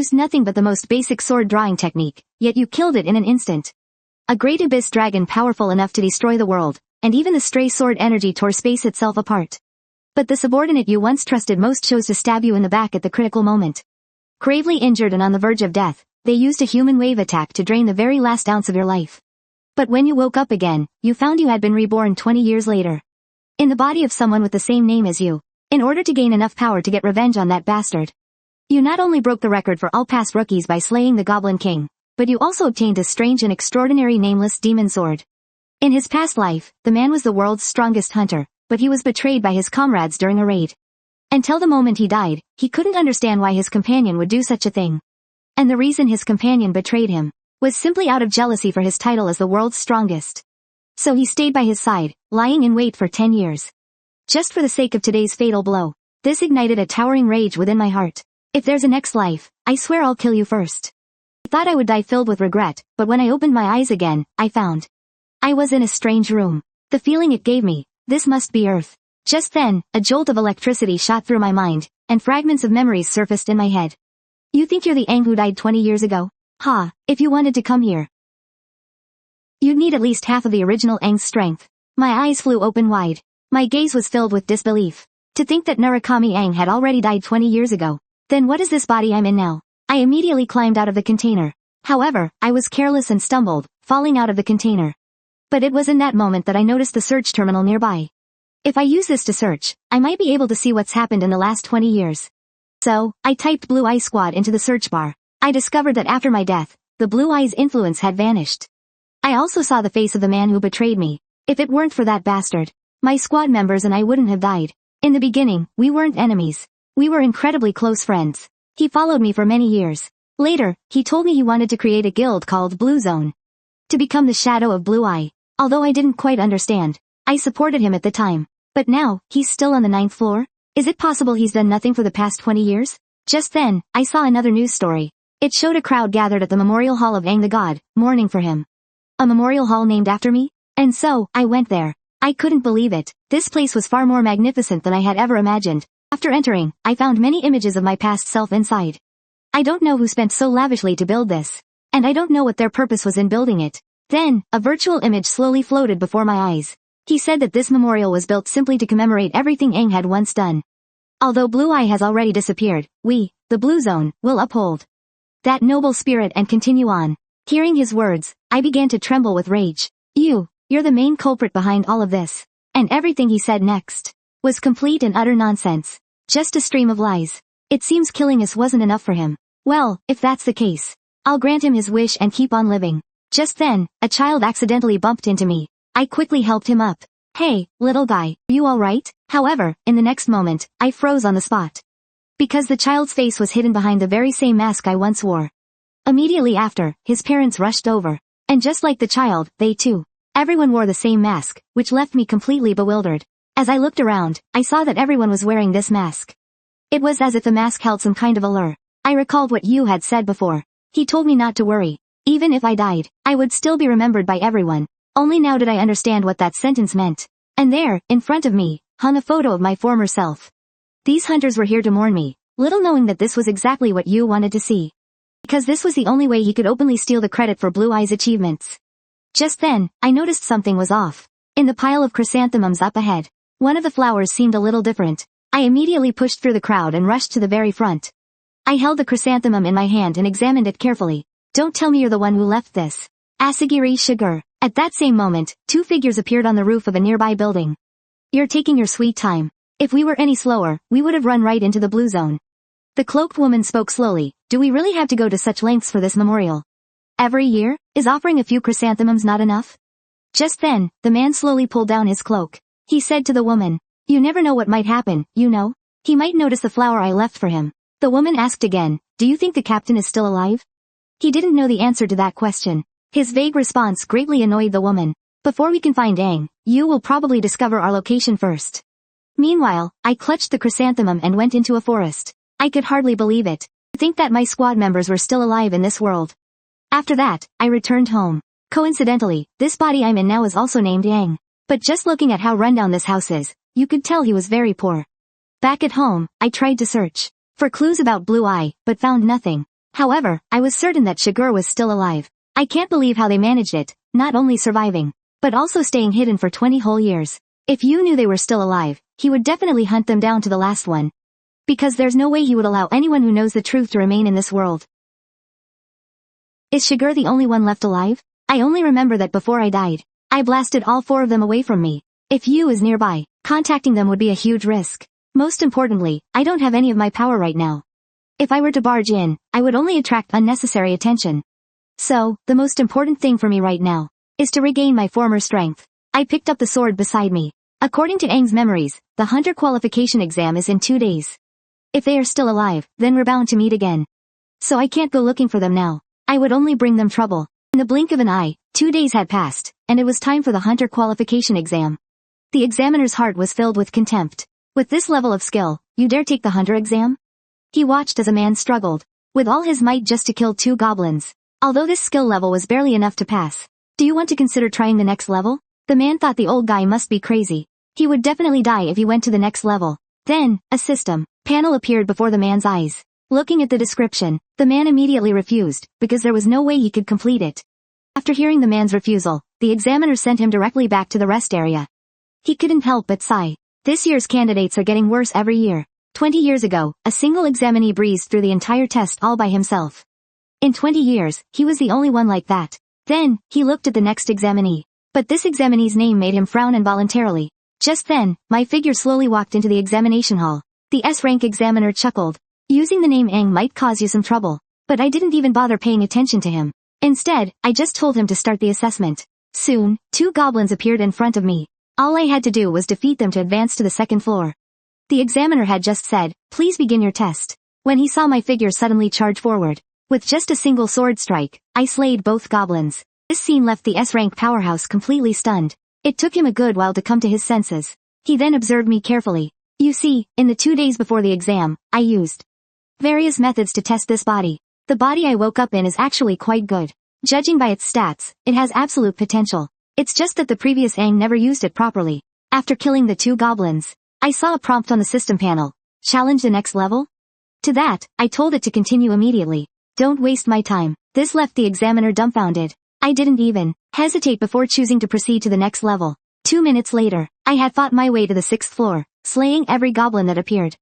used nothing but the most basic sword drawing technique, yet you killed it in an instant. A great abyss dragon powerful enough to destroy the world, and even the stray sword energy tore space itself apart. But the subordinate you once trusted most chose to stab you in the back at the critical moment. Gravely injured and on the verge of death, they used a human wave attack to drain the very last ounce of your life. But when you woke up again, you found you had been reborn 20 years later. In the body of someone with the same name as you, in order to gain enough power to get revenge on that bastard. You not only broke the record for all past rookies by slaying the Goblin King, but you also obtained a strange and extraordinary nameless demon sword. In his past life, the man was the world's strongest hunter, but he was betrayed by his comrades during a raid. Until the moment he died, he couldn't understand why his companion would do such a thing. And the reason his companion betrayed him was simply out of jealousy for his title as the world's strongest. So he stayed by his side, lying in wait for 10 years. Just for the sake of today's fatal blow. This ignited a towering rage within my heart. If there's a next life, I swear I'll kill you first. I thought I would die filled with regret, but when I opened my eyes again, I found I was in a strange room. The feeling it gave me, this must be Earth. Just then, a jolt of electricity shot through my mind, and fragments of memories surfaced in my head. You think you're the Ang who died 20 years ago? Ha, if you wanted to come here, you'd need at least half of the original Ang's strength. My eyes flew open wide. My gaze was filled with disbelief. To think that Narukami Ang had already died 20 years ago. Then what is this body I'm in now? I immediately climbed out of the container. However, I was careless and stumbled, falling out of the container. But it was in that moment that I noticed the search terminal nearby. If I use this to search, I might be able to see what's happened in the last 20 years. So, I typed Blue Eye Squad into the search bar. I discovered that after my death, the Blue Eye's influence had vanished. I also saw the face of the man who betrayed me. If it weren't for that bastard, my squad members and I wouldn't have died. In the beginning, we weren't enemies. We were incredibly close friends. He followed me for many years. Later, he told me he wanted to create a guild called Blue Zone. To become the shadow of Blue Eye. Although I didn't quite understand, I supported him at the time. But now, he's still on the 9th floor? Is it possible he's done nothing for the past 20 years? Just then, I saw another news story. It showed a crowd gathered at the Memorial Hall of Ang the God, mourning for him. A memorial hall named after me? And so, I went there. I couldn't believe it. This place was far more magnificent than I had ever imagined. After entering, I found many images of my past self inside. I don't know who spent so lavishly to build this. And I don't know what their purpose was in building it. Then, a virtual image slowly floated before my eyes. He said that this memorial was built simply to commemorate everything Ang had once done. Although Blue Eye has already disappeared, we, the Blue Zone, will uphold that noble spirit and continue on. Hearing his words, I began to tremble with rage. You're the main culprit behind all of this. And everything he said next was complete and utter nonsense. Just a stream of lies. It seems killing us wasn't enough for him. Well, if that's the case, I'll grant him his wish and keep on living. Just then, a child accidentally bumped into me. I quickly helped him up. Hey, little guy, you alright? However, in the next moment, I froze on the spot. Because the child's face was hidden behind the very same mask I once wore. Immediately after, his parents rushed over. And just like the child, they too. Everyone wore the same mask, which left me completely bewildered. As I looked around, I saw that everyone was wearing this mask. It was as if the mask held some kind of allure. I recalled what you had said before. He told me not to worry. Even if I died, I would still be remembered by everyone. Only now did I understand what that sentence meant. And there, in front of me, hung a photo of my former self. These hunters were here to mourn me, little knowing that this was exactly what you wanted to see. Because this was the only way he could openly steal the credit for Blue Eye's achievements. Just then, I noticed something was off. In the pile of chrysanthemums up ahead, one of the flowers seemed a little different. I immediately pushed through the crowd and rushed to the very front. I held the chrysanthemum in my hand and examined it carefully. Don't tell me you're the one who left this. Asagiri Shigur. At that same moment, two figures appeared on the roof of a nearby building. You're taking your sweet time. If we were any slower, we would have run right into the Blue Zone. The cloaked woman spoke slowly. Do we really have to go to such lengths for this memorial? Every year? Is offering a few chrysanthemums not enough? Just then, the man slowly pulled down his cloak. He said to the woman, you never know what might happen, you know? He might notice the flower I left for him. The woman asked again, do you think the captain is still alive? He didn't know the answer to that question. His vague response greatly annoyed the woman. Before we can find Ang, you will probably discover our location first. Meanwhile, I clutched the chrysanthemum and went into a forest. I could hardly believe it. To think that my squad members were still alive in this world. After that, I returned home. Coincidentally, this body I'm in now is also named Ang. But just looking at how rundown this house is, you could tell he was very poor. Back at home, I tried to search for clues about Blue Eye, but found nothing. However, I was certain that Shigur was still alive. I can't believe how they managed it, not only surviving, but also staying hidden for 20 whole years. If Yu knew they were still alive, he would definitely hunt them down to the last one. Because there's no way he would allow anyone who knows the truth to remain in this world. Is Shigur the only one left alive? I only remember that before I died, I blasted all 4 of them away from me. If Yu is nearby, contacting them would be a huge risk. Most importantly, I don't have any of my power right now. If I were to barge in, I would only attract unnecessary attention. So, the most important thing for me right now is to regain my former strength. I picked up the sword beside me. According to Ang's memories, the hunter qualification exam is in 2 days. If they are still alive, then we're bound to meet again. So I can't go looking for them now. I would only bring them trouble. In the blink of an eye, 2 days had passed, and it was time for the hunter qualification exam. The examiner's heart was filled with contempt. With this level of skill, you dare take the hunter exam? He watched as a man struggled, with all his might just to kill 2 goblins. Although this skill level was barely enough to pass. Do you want to consider trying the next level? The man thought the old guy must be crazy. He would definitely die if he went to the next level. Then, a system panel appeared before the man's eyes. Looking at the description, the man immediately refused, because there was no way he could complete it. After hearing the man's refusal, the examiner sent him directly back to the rest area. He couldn't help but sigh. This year's candidates are getting worse every year. 20 years ago, a single examinee breezed through the entire test all by himself. In 20 years, he was the only one like that. Then, he looked at the next examinee. But this examinee's name made him frown involuntarily. Just then, my figure slowly walked into the examination hall. The S-rank examiner chuckled. Using the name Ang might cause you some trouble. But I didn't even bother paying attention to him. Instead, I just told him to start the assessment. Soon, 2 goblins appeared in front of me. All I had to do was defeat them to advance to the second floor. The examiner had just said, "Please begin your test." When he saw my figure suddenly charge forward, with just a single sword strike, I slayed both goblins. This scene left the S-rank powerhouse completely stunned. It took him a good while to come to his senses. He then observed me carefully. You see, in the 2 days before the exam, I used various methods to test this body. The body I woke up in is actually quite good. Judging by its stats, it has absolute potential. It's just that the previous Ang never used it properly. After killing the 2 goblins, I saw a prompt on the system panel. Challenge the next level? To that, I told it to continue immediately. Don't waste my time. This left the examiner dumbfounded. I didn't even hesitate before choosing to proceed to the next level. 2 minutes later, I had fought my way to the 6th floor, slaying every goblin that appeared.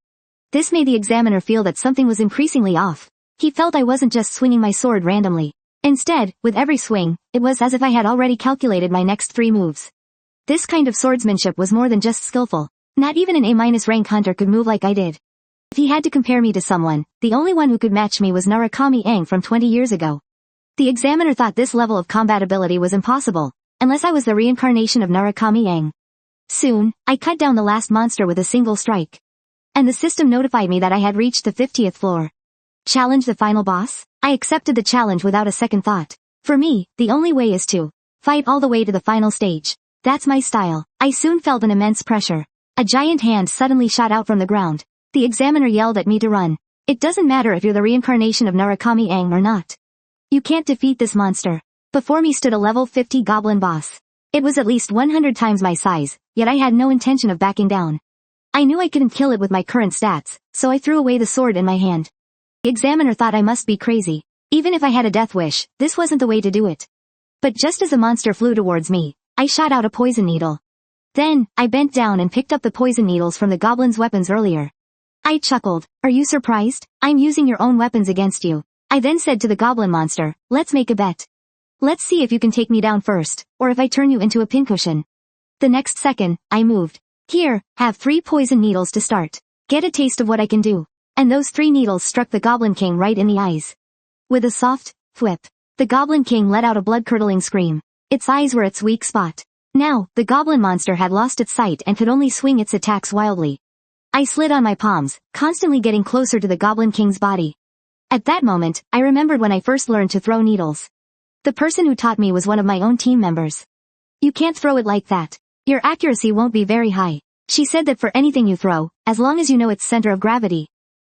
This made the examiner feel that something was increasingly off. He felt I wasn't just swinging my sword randomly. Instead, with every swing, it was as if I had already calculated my next 3 moves. This kind of swordsmanship was more than just skillful. Not even an A- rank hunter could move like I did. If he had to compare me to someone, the only one who could match me was Narukami Ang from 20 years ago. The examiner thought this level of compatibility was impossible, unless I was the reincarnation of Narukami Ang. Soon, I cut down the last monster with a single strike. And the system notified me that I had reached the 50th floor. Challenge the final boss? I accepted the challenge without a second thought. For me, the only way is to fight all the way to the final stage. That's my style. I soon felt an immense pressure. A giant hand suddenly shot out from the ground. The examiner yelled at me to run. It doesn't matter if you're the reincarnation of Narukami Ang or not. You can't defeat this monster. Before me stood a level 50 goblin boss. It was at least 100 times my size, yet I had no intention of backing down. I knew I couldn't kill it with my current stats, so I threw away the sword in my hand. The examiner thought I must be crazy. Even if I had a death wish, this wasn't the way to do it. But just as the monster flew towards me, I shot out a poison needle. Then, I bent down and picked up the poison needles from the goblin's weapons earlier. I chuckled. Are you surprised? I'm using your own weapons against you. I then said to the goblin monster, let's make a bet. Let's see if you can take me down first, or if I turn you into a pincushion. The next second, I moved. Here, have 3 poison needles to start. Get a taste of what I can do. And those 3 needles struck the Goblin King right in the eyes. With a soft thwip, the Goblin King let out a blood-curdling scream. Its eyes were its weak spot. Now, the goblin monster had lost its sight and could only swing its attacks wildly. I slid on my palms, constantly getting closer to the Goblin King's body. At that moment, I remembered when I first learned to throw needles. The person who taught me was one of my own team members. You can't throw it like that. Your accuracy won't be very high. She said that for anything you throw, as long as you know its center of gravity,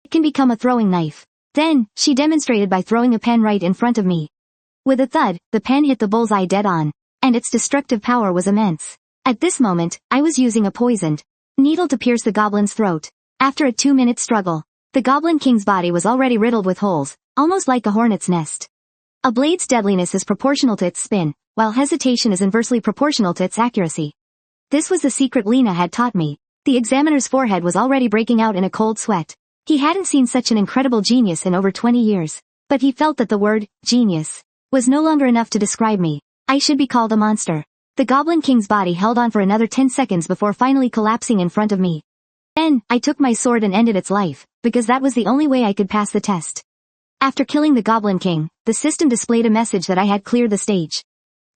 it can become a throwing knife. Then, she demonstrated by throwing a pen right in front of me. With a thud, the pen hit the bullseye dead on, and its destructive power was immense. At this moment, I was using a poisoned needle to pierce the goblin's throat. After a 2-minute struggle, the Goblin King's body was already riddled with holes, almost like a hornet's nest. A blade's deadliness is proportional to its spin, while hesitation is inversely proportional to its accuracy. This was the secret Lena had taught me. The examiner's forehead was already breaking out in a cold sweat. He hadn't seen such an incredible genius in over 20 years. But he felt that the word, genius, was no longer enough to describe me. I should be called a monster. The Goblin King's body held on for another 10 seconds before finally collapsing in front of me. Then, I took my sword and ended its life, because that was the only way I could pass the test. After killing the Goblin King, the system displayed a message that I had cleared the stage.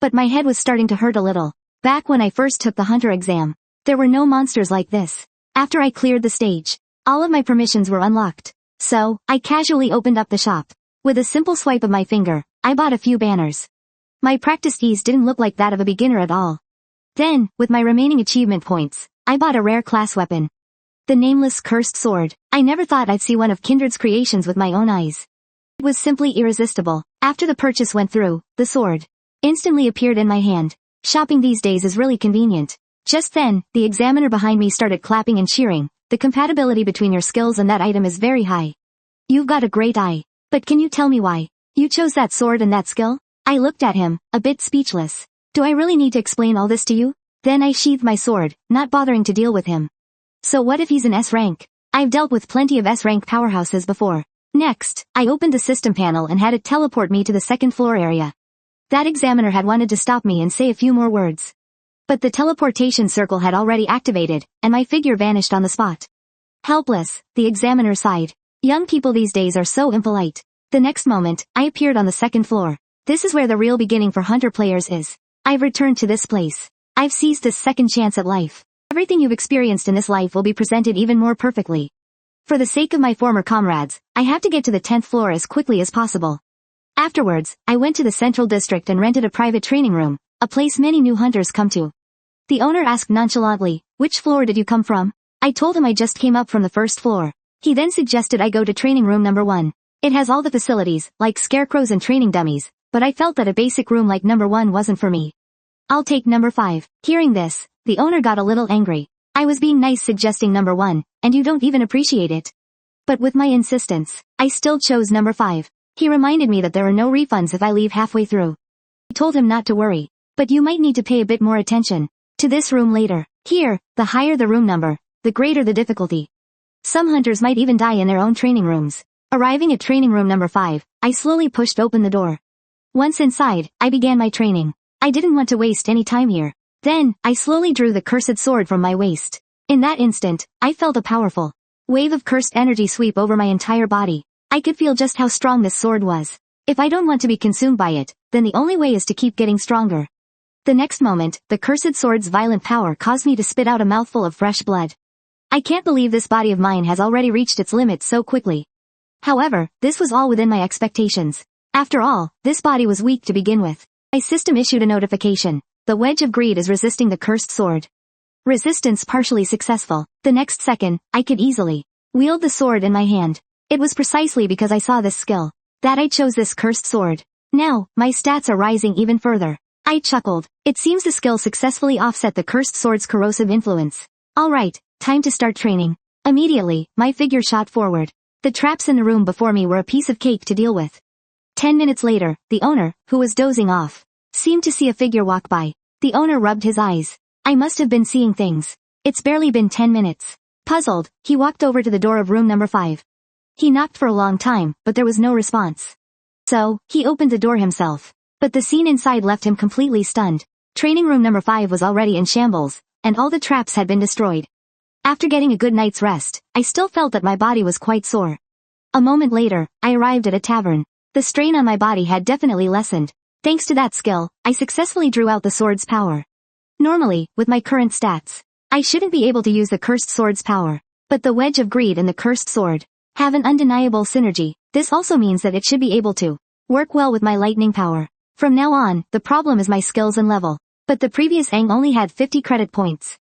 But my head was starting to hurt a little. Back when I first took the hunter exam, there were no monsters like this. After I cleared the stage, all of my permissions were unlocked. So, I casually opened up the shop. With a simple swipe of my finger, I bought a few banners. My practiced ease didn't look like that of a beginner at all. Then, with my remaining achievement points, I bought a rare class weapon. The Nameless Cursed Sword. I never thought I'd see one of Kindred's creations with my own eyes. It was simply irresistible. After the purchase went through, the sword instantly appeared in my hand. Shopping these days is really convenient. Just then, the examiner behind me started clapping and cheering. The compatibility between your skills and that item is very high. You've got a great eye. But can you tell me why you chose that sword and that skill? I looked at him, a bit speechless. Do I really need to explain all this to you? Then I sheathed my sword, not bothering to deal with him. So what if he's an S rank? I've dealt with plenty of S rank powerhouses before. Next, I opened the system panel and had it teleport me to the second floor area. That examiner had wanted to stop me and say a few more words. But the teleportation circle had already activated, and my figure vanished on the spot. Helpless, the examiner sighed. Young people these days are so impolite. The next moment, I appeared on the second floor. This is where the real beginning for hunter players is. I've returned to this place. I've seized this second chance at life. Everything you've experienced in this life will be presented even more perfectly. For the sake of my former comrades, I have to get to the 10th floor as quickly as possible. Afterwards, I went to the central district and rented a private training room, a place many new hunters come to. The owner asked nonchalantly, "Which floor did you come from?" I told him I just came up from the first floor. He then suggested I go to training room number 1. It has all the facilities, like scarecrows and training dummies, but I felt that a basic room like number 1 wasn't for me. I'll take number 5. Hearing this, the owner got a little angry. I was being nice suggesting number 1, and you don't even appreciate it. But with my insistence, I still chose number 5. He reminded me that there are no refunds if I leave halfway through. I told him not to worry, but you might need to pay a bit more attention to this room later. Here, the higher the room number, the greater the difficulty. Some hunters might even die in their own training rooms. Arriving at training room number 5, I slowly pushed open the door. Once inside, I began my training. I didn't want to waste any time here. Then, I slowly drew the cursed sword from my waist. In that instant, I felt a powerful wave of cursed energy sweep over my entire body. I could feel just how strong this sword was. If I don't want to be consumed by it, then the only way is to keep getting stronger. The next moment, the cursed sword's violent power caused me to spit out a mouthful of fresh blood. I can't believe this body of mine has already reached its limits so quickly. However, this was all within my expectations. After all, this body was weak to begin with. My system issued a notification. The wedge of greed is resisting the cursed sword. Resistance partially successful. The next second, I could easily wield the sword in my hand. It was precisely because I saw this skill that I chose this cursed sword. Now, my stats are rising even further. I chuckled. It seems the skill successfully offset the cursed sword's corrosive influence. Alright, time to start training. Immediately, my figure shot forward. The traps in the room before me were a piece of cake to deal with. 10 minutes later, the owner, who was dozing off, seemed to see a figure walk by. The owner rubbed his eyes. I must have been seeing things. It's barely been 10 minutes. Puzzled, he walked over to the door of room number 5. He knocked for a long time, but there was no response. So, he opened the door himself. But the scene inside left him completely stunned. Training room number 5 was already in shambles, and all the traps had been destroyed. After getting a good night's rest, I still felt that my body was quite sore. A moment later, I arrived at a tavern. The strain on my body had definitely lessened. Thanks to that skill, I successfully drew out the sword's power. Normally, with my current stats, I shouldn't be able to use the cursed sword's power. But the wedge of greed and the cursed sword have an undeniable synergy. This also means that it should be able to work well with my lightning power. From now on, the problem is my skills and level. But the previous Ang only had 50 credit points.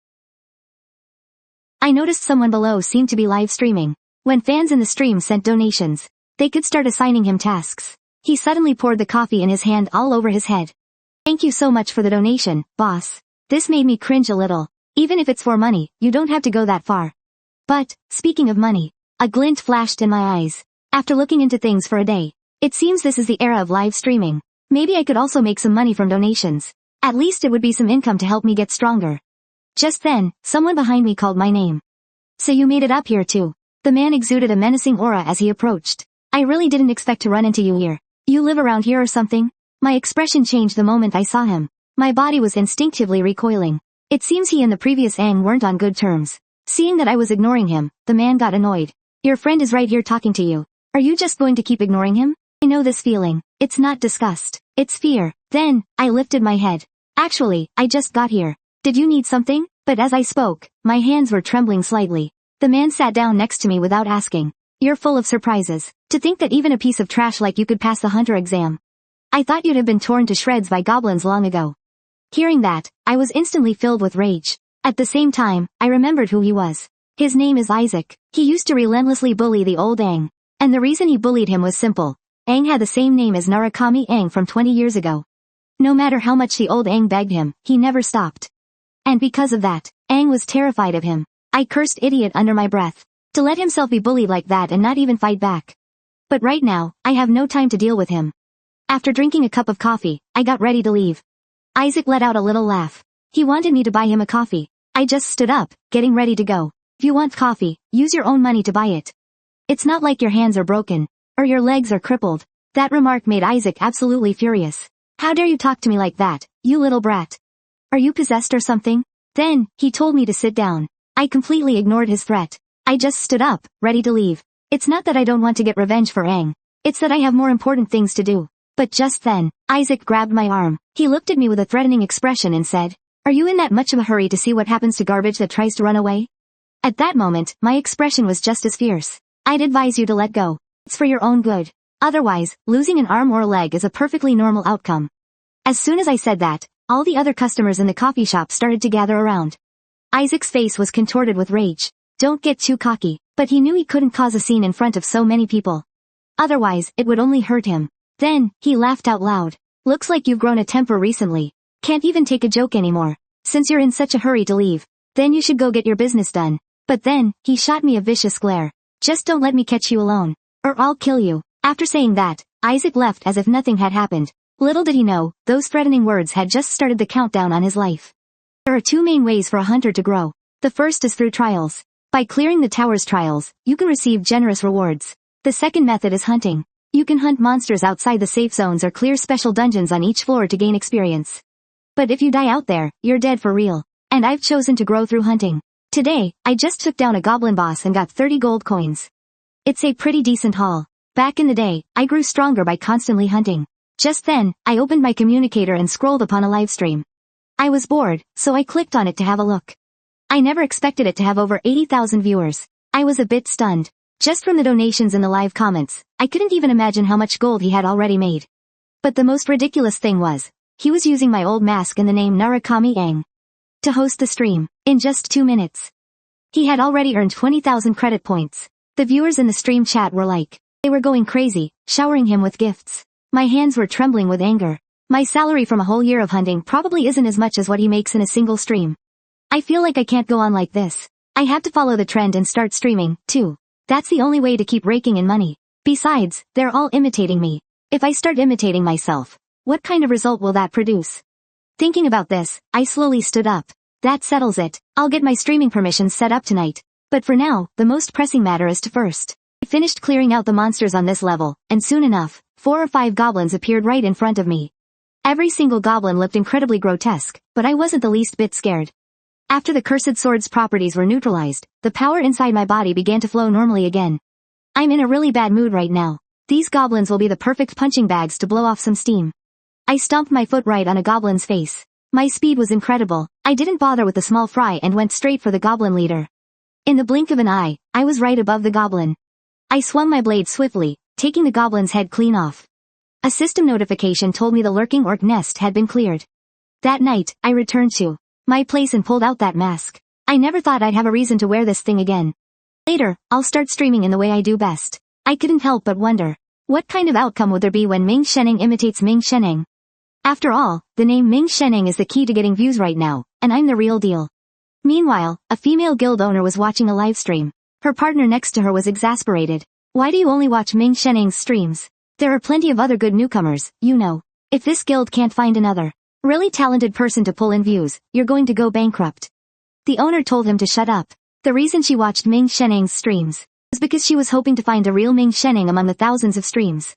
I noticed someone below seemed to be live streaming. When fans in the stream sent donations, they could start assigning him tasks. He suddenly poured the coffee in his hand all over his head. Thank you so much for the donation, boss. This made me cringe a little. Even if it's for money, you don't have to go that far. But, speaking of money, a glint flashed in my eyes. After looking into things for a day, It seems this is the era of live streaming. Maybe I could also make some money from donations. At least it would be some income to help me get stronger. Just then, someone behind me called my name. So you made it up here too. The man exuded a menacing aura as he approached. I really didn't expect to run into you here. You live around here or something? My expression changed the moment I saw him. My body was instinctively recoiling. It seems he and the previous Ang weren't on good terms. Seeing that I was ignoring him, the man got annoyed. Your friend is right here talking to you. Are you just going to keep ignoring him? I know this feeling. It's not disgust. It's fear. Then, I lifted my head. Actually, I just got here. Did you need something? But as I spoke, my hands were trembling slightly. The man sat down next to me without asking. You're full of surprises. To think that even a piece of trash like you could pass the hunter exam. I thought you'd have been torn to shreds by goblins long ago. Hearing that, I was instantly filled with rage. At the same time, I remembered who he was. His name is Isaac. He used to relentlessly bully the old Ang. And the reason he bullied him was simple. Ang had the same name as Narukami Ang from 20 years ago. No matter how much the old Ang begged him, he never stopped. And because of that, Ang was terrified of him. I cursed idiot under my breath. To let himself be bullied like that and not even fight back. But right now, I have no time to deal with him. After drinking a cup of coffee, I got ready to leave. Isaac let out a little laugh. He wanted me to buy him a coffee. I just stood up, getting ready to go. If you want coffee, use your own money to buy it. It's not like your hands are broken. Or your legs are crippled. That remark made Isaac absolutely furious. How dare you talk to me like that, you little brat? Are you possessed or something? Then, he told me to sit down. I completely ignored his threat. I just stood up, ready to leave. It's not that I don't want to get revenge for Ang. It's that I have more important things to do. But just then, Isaac grabbed my arm. He looked at me with a threatening expression and said, Are you in that much of a hurry to see what happens to garbage that tries to run away? At that moment, my expression was just as fierce. I'd advise you to let go. It's for your own good. Otherwise, losing an arm or a leg is a perfectly normal outcome. As soon as I said that, all the other customers in the coffee shop started to gather around. Isaac's face was contorted with rage. Don't get too cocky, but he knew he couldn't cause a scene in front of so many people. Otherwise, it would only hurt him. Then, he laughed out loud. Looks like you've grown a temper recently. Can't even take a joke anymore. Since you're in such a hurry to leave, then you should go get your business done. But then, he shot me a vicious glare. Just don't let me catch you alone. Or I'll kill you. After saying that, Isaac left as if nothing had happened. Little did he know, those threatening words had just started the countdown on his life. There are two main ways for a hunter to grow. The first is through trials. By clearing the tower's trials, you can receive generous rewards. The second method is hunting. You can hunt monsters outside the safe zones or clear special dungeons on each floor to gain experience. But if you die out there, you're dead for real. And I've chosen to grow through hunting. Today, I just took down a goblin boss and got 30 gold coins. It's a pretty decent haul. Back in the day, I grew stronger by constantly hunting. Just then, I opened my communicator and scrolled upon a live stream. I was bored, so I clicked on it to have a look. I never expected it to have over 80,000 viewers. I was a bit stunned. Just from the donations in the live comments, I couldn't even imagine how much gold he had already made. But the most ridiculous thing was, he was using my old mask and the name Narukami Ang to host the stream, in just 2 minutes. He had already earned 20,000 credit points. The viewers in the stream chat were like, they were going crazy, showering him with gifts. My hands were trembling with anger. My salary from a whole year of hunting probably isn't as much as what he makes in a single stream. I feel like I can't go on like this. I have to follow the trend and start streaming, too. That's the only way to keep raking in money. Besides, they're all imitating me. If I start imitating myself, what kind of result will that produce? Thinking about this, I slowly stood up. That settles it. I'll get my streaming permissions set up tonight. But for now, the most pressing matter is to first. I finished clearing out the monsters on this level, and soon enough, 4 or 5 goblins appeared right in front of me. Every single goblin looked incredibly grotesque, but I wasn't the least bit scared. After the Cursed Sword's properties were neutralized, the power inside my body began to flow normally again. I'm in a really bad mood right now. These goblins will be the perfect punching bags to blow off some steam. I stomped my foot right on a goblin's face. My speed was incredible. I didn't bother with the small fry and went straight for the goblin leader. In the blink of an eye, I was right above the goblin. I swung my blade swiftly, taking the goblin's head clean off. A system notification told me the lurking orc nest had been cleared. That night, I returned to my place and pulled out that mask. I never thought I'd have a reason to wear this thing again. Later, I'll start streaming in the way I do best. I couldn't help but wonder, what kind of outcome would there be when Ming Sheneng imitates Ming Sheneng? After all, the name Ming Sheneng is the key to getting views right now, and I'm the real deal. Meanwhile, a female guild owner was watching a live stream. Her partner next to her was exasperated. Why do you only watch Ming Sheneng's streams? There are plenty of other good newcomers, you know. If this guild can't find another really talented person to pull in views, you're going to go bankrupt. The owner told him to shut up. The reason she watched Ming Sheneng's streams was because she was hoping to find a real Ming Sheneng among the thousands of streams.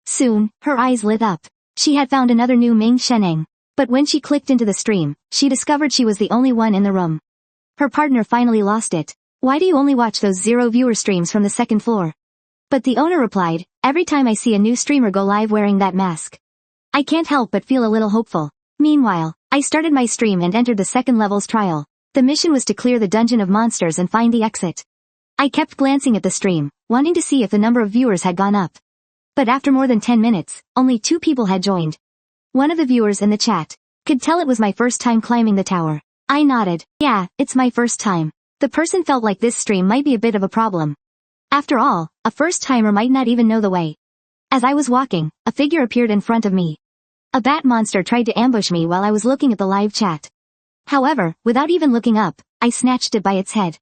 Soon, her eyes lit up. She had found another new Ming Sheneng. But when she clicked into the stream, she discovered she was the only one in the room. Her partner finally lost it. Why do you only watch those 0 viewer streams from the second floor? But the owner replied, every time I see a new streamer go live wearing that mask, I can't help but feel a little hopeful. Meanwhile, I started my stream and entered the second level's trial. The mission was to clear the dungeon of monsters and find the exit. I kept glancing at the stream, wanting to see if the number of viewers had gone up. But after more than 10 minutes, only 2 people had joined. One of the viewers in the chat could tell it was my first time climbing the tower. I nodded. Yeah, it's my first time. The person felt like this stream might be a bit of a problem. After all, a first-timer might not even know the way. As I was walking, a figure appeared in front of me. A bat monster tried to ambush me while I was looking at the live chat. However, without even looking up, I snatched it by its head.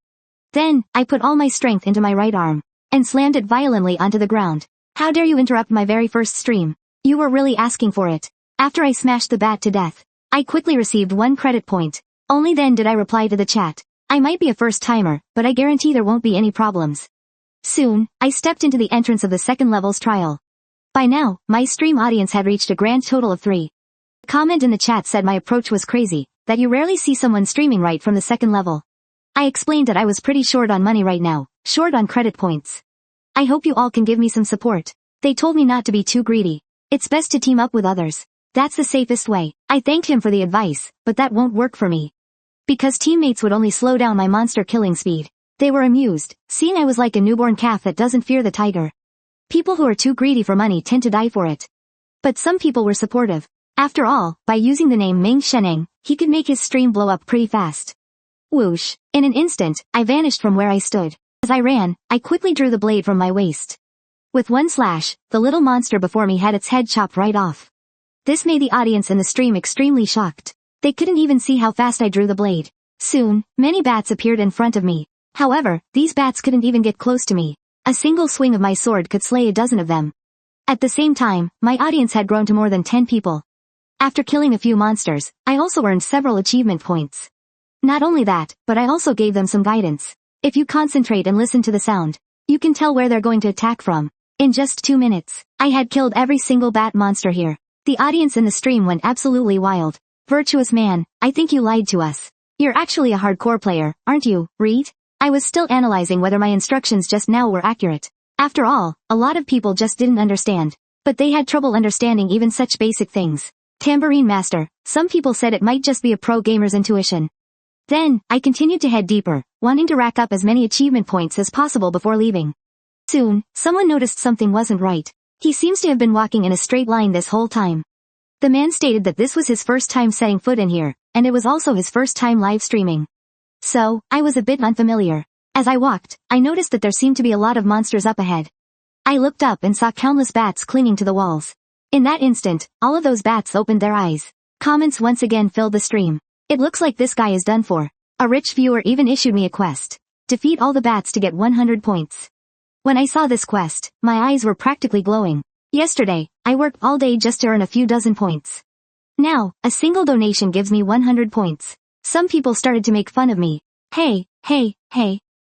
Then, I put all my strength into my right arm and slammed it violently onto the ground. How dare you interrupt my very first stream? You were really asking for it. After I smashed the bat to death, I quickly received 1 credit point. Only then did I reply to the chat. I might be a first-timer, but I guarantee there won't be any problems. Soon, I stepped into the entrance of the second level's trial. By now, my stream audience had reached a grand total of 3. A comment in the chat said my approach was crazy, that you rarely see someone streaming right from the second level. I explained that I was pretty short on money right now, short on credit points. I hope you all can give me some support. They told me not to be too greedy. It's best to team up with others. That's the safest way. I thanked him for the advice, but that won't work for me. Because teammates would only slow down my monster killing speed. They were amused, seeing I was like a newborn calf that doesn't fear the tiger. People who are too greedy for money tend to die for it. But some people were supportive. After all, by using the name Ming Sheneng, he could make his stream blow up pretty fast. Whoosh. In an instant, I vanished from where I stood. As I ran, I quickly drew the blade from my waist. With one slash, the little monster before me had its head chopped right off. This made the audience in the stream extremely shocked. They couldn't even see how fast I drew the blade. Soon, many bats appeared in front of me. However, these bats couldn't even get close to me. A single swing of my sword could slay a dozen of them. At the same time, my audience had grown to more than 10 people. After killing a few monsters, I also earned several achievement points. Not only that, but I also gave them some guidance. If you concentrate and listen to the sound, you can tell where they're going to attack from. In just 2 minutes, I had killed every single bat monster here. The audience in the stream went absolutely wild. Virtuous man, I think you lied to us. You're actually a hardcore player, aren't you, Reed? I was still analyzing whether my instructions just now were accurate. After all, a lot of people just didn't understand. But they had trouble understanding even such basic things. Tambourine master, some people said it might just be a pro gamer's intuition. Then, I continued to head deeper, wanting to rack up as many achievement points as possible before leaving. Soon, someone noticed something wasn't right. He seems to have been walking in a straight line this whole time. The man stated that this was his first time setting foot in here, and it was also his first time live streaming. So, I was a bit unfamiliar. As I walked, I noticed that there seemed to be a lot of monsters up ahead. I looked up and saw countless bats clinging to the walls. In that instant, all of those bats opened their eyes. Comments once again filled the stream. It looks like this guy is done for. A rich viewer even issued me a quest. Defeat all the bats to get 100 points. When I saw this quest, my eyes were practically glowing. Yesterday, I worked all day just to earn a few dozen points. Now, a single donation gives me 100 points. Some people started to make fun of me. Hey,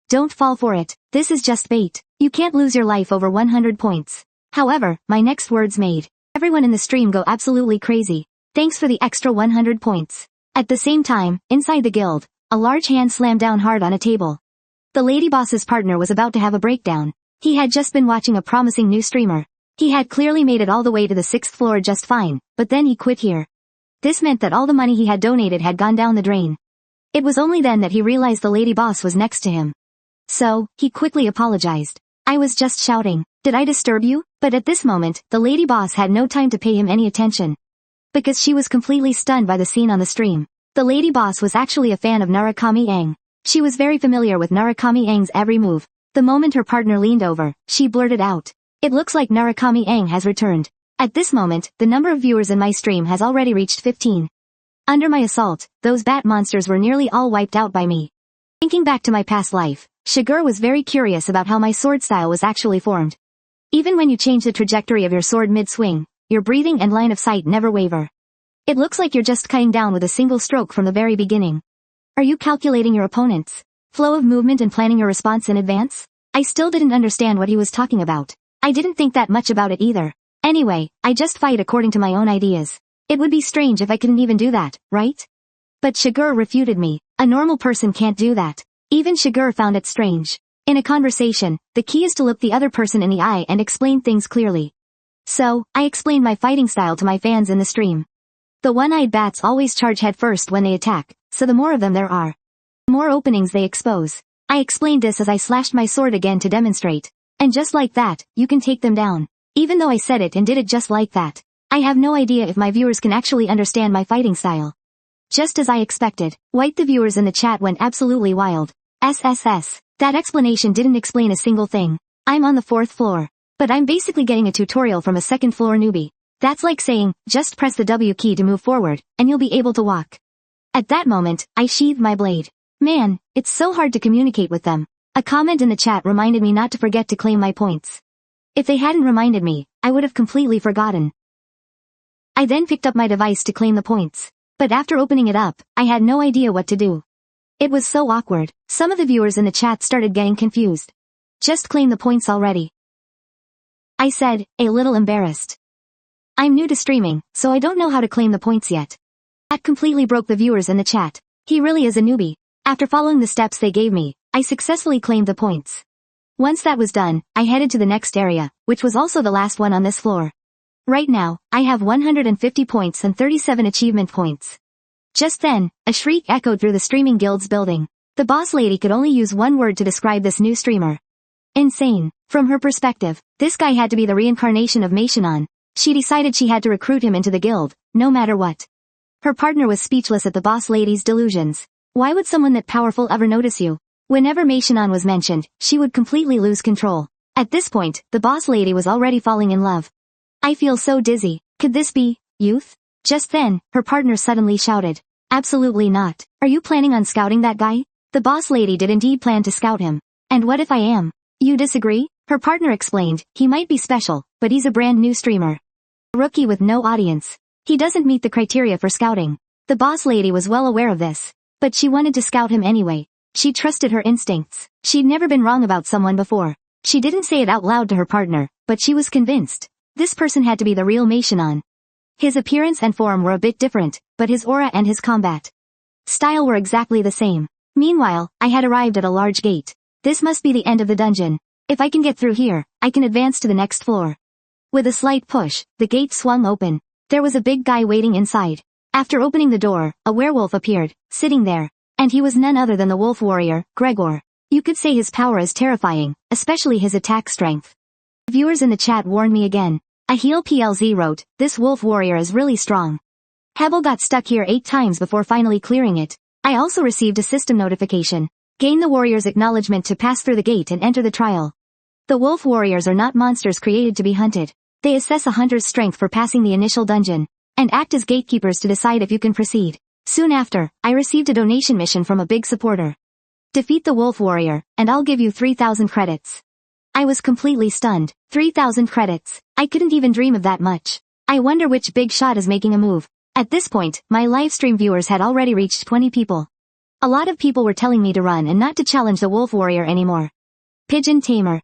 don't fall for it. This is just bait. You can't lose your life over 100 points. However, my next words made everyone in the stream go absolutely crazy. Thanks for the extra 100 points. At the same time, inside the guild, a large hand slammed down hard on a table. The lady boss's partner was about to have a breakdown. He had just been watching a promising new streamer. He had clearly made it all the way to the 6th floor just fine, but then he quit here. This meant that all the money he had donated had gone down the drain. It was only then that he realized the lady boss was next to him. So, he quickly apologized. I was just shouting, did I disturb you? But at this moment, the lady boss had no time to pay him any attention. Because she was completely stunned by the scene on the stream. The lady boss was actually a fan of Narukami Ang. She was very familiar with Narukami Ang's every move. The moment her partner leaned over, she blurted out, "It looks like Narukami Ang has returned." At this moment, the number of viewers in my stream has already reached 15. Under my assault, those bat monsters were nearly all wiped out by me. Thinking back to my past life, Shigur was very curious about how my sword style was actually formed. Even when you change the trajectory of your sword mid-swing, your breathing and line of sight never waver. It looks like you're just cutting down with a single stroke from the very beginning. Are you calculating your opponent's flow of movement and planning your response in advance? I still didn't understand what he was talking about. I didn't think that much about it either. Anyway, I just fight according to my own ideas. It would be strange if I couldn't even do that, right? But Shigur refuted me. A normal person can't do that. Even Shigur found it strange. In a conversation, the key is to look the other person in the eye and explain things clearly. So, I explained my fighting style to my fans in the stream. The one-eyed bats always charge head first when they attack, so the more of them there are, the more openings they expose. I explained this as I slashed my sword again to demonstrate. And just like that, you can take them down. Even though I said it and did it just like that, I have no idea if my viewers can actually understand my fighting style. Just as I expected, the viewers in the chat went absolutely wild. SSS. That explanation didn't explain a single thing. I'm on the 4th floor. But I'm basically getting a tutorial from a 2nd floor newbie. That's like saying, just press the W key to move forward, and you'll be able to walk. At that moment, I sheathed my blade. Man, it's so hard to communicate with them. A comment in the chat reminded me not to forget to claim my points. If they hadn't reminded me, I would have completely forgotten. I then picked up my device to claim the points. But after opening it up, I had no idea what to do. It was so awkward. Some of the viewers in the chat started getting confused. Just claim the points already, I said, a little embarrassed. I'm new to streaming, so I don't know how to claim the points yet. That completely broke the viewers in the chat. He really is a newbie. After following the steps they gave me, I successfully claimed the points. Once that was done, I headed to the next area, which was also the last one on this floor. Right now, I have 150 points and 37 achievement points. Just then, a shriek echoed through the streaming guild's building. The boss lady could only use one word to describe this new streamer. Insane. From her perspective, this guy had to be the reincarnation of Meishinon. She decided she had to recruit him into the guild, no matter what. Her partner was speechless at the boss lady's delusions. Why would someone that powerful ever notice you? Whenever Meishinon was mentioned, she would completely lose control. At this point, the boss lady was already falling in love. I feel so dizzy. Could this be youth? Just then, her partner suddenly shouted. Absolutely not. Are you planning on scouting that guy? The boss lady did indeed plan to scout him. And what if I am? You disagree? Her partner explained, he might be special, but he's a brand new streamer. A rookie with no audience. He doesn't meet the criteria for scouting. The boss lady was well aware of this. But she wanted to scout him anyway. She trusted her instincts. She'd never been wrong about someone before. She didn't say it out loud to her partner, but she was convinced. This person had to be the real Meishinon. His appearance and form were a bit different, but his aura and his combat style were exactly the same. Meanwhile, I had arrived at a large gate. This must be the end of the dungeon. If I can get through here, I can advance to the next floor. With a slight push, the gate swung open. There was a big guy waiting inside. After opening the door, a werewolf appeared, sitting there. And he was none other than the wolf warrior, Gregor. You could say his power is terrifying, especially his attack strength. Viewers in the chat warned me again. A heel PLZ wrote, this wolf warrior is really strong. Hebel got stuck here 8 times before finally clearing it. I also received a system notification. Gain the warrior's acknowledgement to pass through the gate and enter the trial. The wolf warriors are not monsters created to be hunted. They assess a hunter's strength for passing the initial dungeon, and act as gatekeepers to decide if you can proceed. Soon after, I received a donation mission from a big supporter. Defeat the wolf warrior, and I'll give you 3,000 credits. I was completely stunned. 3,000 credits. I couldn't even dream of that much. I wonder which big shot is making a move. At this point, my livestream viewers had already reached 20 people. A lot of people were telling me to run and not to challenge the wolf warrior anymore. Pigeon Tamer.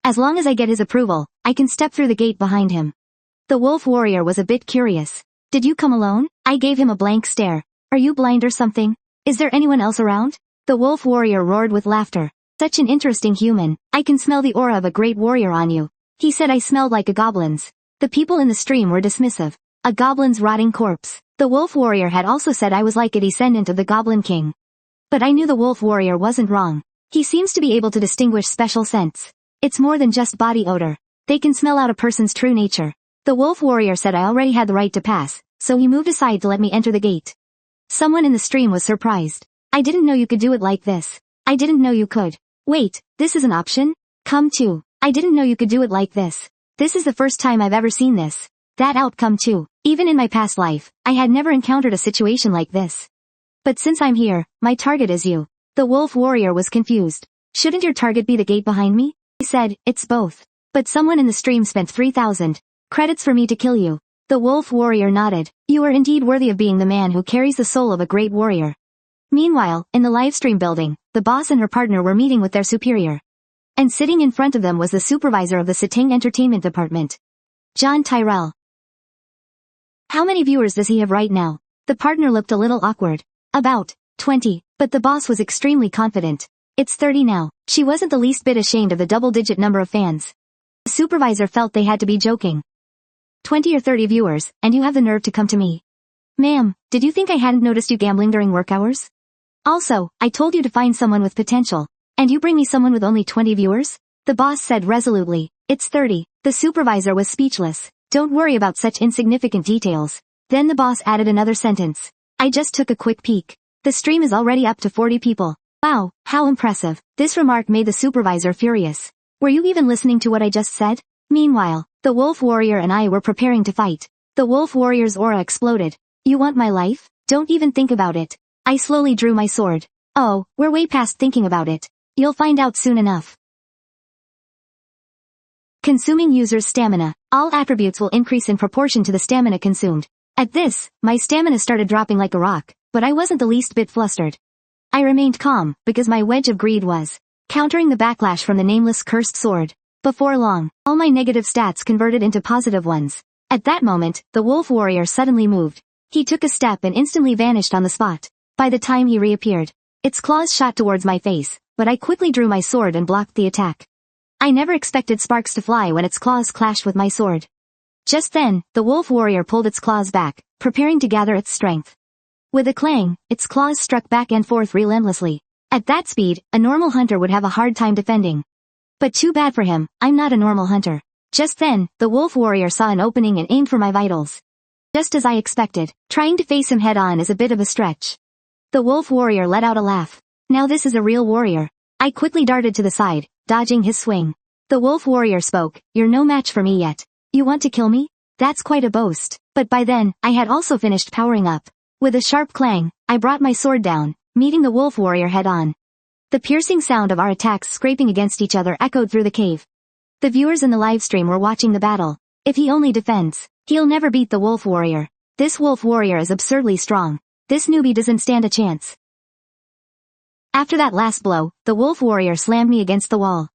As long as I get his approval, I can step through the gate behind him. The wolf warrior was a bit curious. Did you come alone? I gave him a blank stare. Are you blind or something? Is there anyone else around? The wolf warrior roared with laughter. Such an interesting human. I can smell the aura of a great warrior on you. He said I smelled like a goblin's. The people in the stream were dismissive. A goblin's rotting corpse. The wolf warrior had also said I was like a descendant of the Goblin King. But I knew the wolf warrior wasn't wrong. He seems to be able to distinguish special scents. It's more than just body odor. They can smell out a person's true nature. The wolf warrior said I already had the right to pass, so he moved aside to let me enter the gate. Someone in the stream was surprised. I didn't know you could do it like this. I didn't know you could. Wait, this is an option? Come too. I didn't know you could do it like this. This is the first time I've ever seen this. That outcome too. Even in my past life, I had never encountered a situation like this. But since I'm here, my target is you. The wolf warrior was confused. Shouldn't your target be the gate behind me? I said, it's both. But someone in the stream spent 3,000 credits for me to kill you. The wolf warrior nodded. You are indeed worthy of being the man who carries the soul of a great warrior. Meanwhile, in the livestream building, the boss and her partner were meeting with their superior. And sitting in front of them was the supervisor of the Siting Entertainment Department, John Tyrell. How many viewers does he have right now? The partner looked a little awkward. About 20, but the boss was extremely confident. It's 30 now. She wasn't the least bit ashamed of the double-digit number of fans. The supervisor felt they had to be joking. 20 or 30 viewers, and you have the nerve to come to me. Ma'am, did you think I hadn't noticed you gambling during work hours? Also, I told you to find someone with potential. And you bring me someone with only 20 viewers? The boss said resolutely. It's 30. The supervisor was speechless. Don't worry about such insignificant details. Then the boss added another sentence. I just took a quick peek. The stream is already up to 40 people. Wow, how impressive. This remark made the supervisor furious. Were you even listening to what I just said? Meanwhile, the wolf warrior and I were preparing to fight. The wolf warrior's aura exploded. You want my life? Don't even think about it. I slowly drew my sword. Oh, we're way past thinking about it. You'll find out soon enough. Consuming user's stamina. All attributes will increase in proportion to the stamina consumed. At this, my stamina started dropping like a rock, but I wasn't the least bit flustered. I remained calm, because my wedge of greed was countering the backlash from the Nameless Cursed Sword. Before long, all my negative stats converted into positive ones. At that moment, the wolf warrior suddenly moved. He took a step and instantly vanished on the spot. By the time he reappeared, its claws shot towards my face, but I quickly drew my sword and blocked the attack. I never expected sparks to fly when its claws clashed with my sword. Just then, the wolf warrior pulled its claws back, preparing to gather its strength. With a clang, its claws struck back and forth relentlessly. At that speed, a normal hunter would have a hard time defending. But too bad for him, I'm not a normal hunter. Just then, the wolf warrior saw an opening and aimed for my vitals. Just as I expected, trying to face him head-on is a bit of a stretch. The wolf warrior let out a laugh. Now this is a real warrior. I quickly darted to the side, dodging his swing. The wolf warrior spoke, You're no match for me yet. You want to kill me? That's quite a boast. But by then, I had also finished powering up. With a sharp clang, I brought my sword down, meeting the wolf warrior head-on. The piercing sound of our attacks scraping against each other echoed through the cave. The viewers in the livestream were watching the battle. If he only defends, he'll never beat the wolf warrior. This wolf warrior is absurdly strong. This newbie doesn't stand a chance. After that last blow, the wolf warrior slammed me against the wall.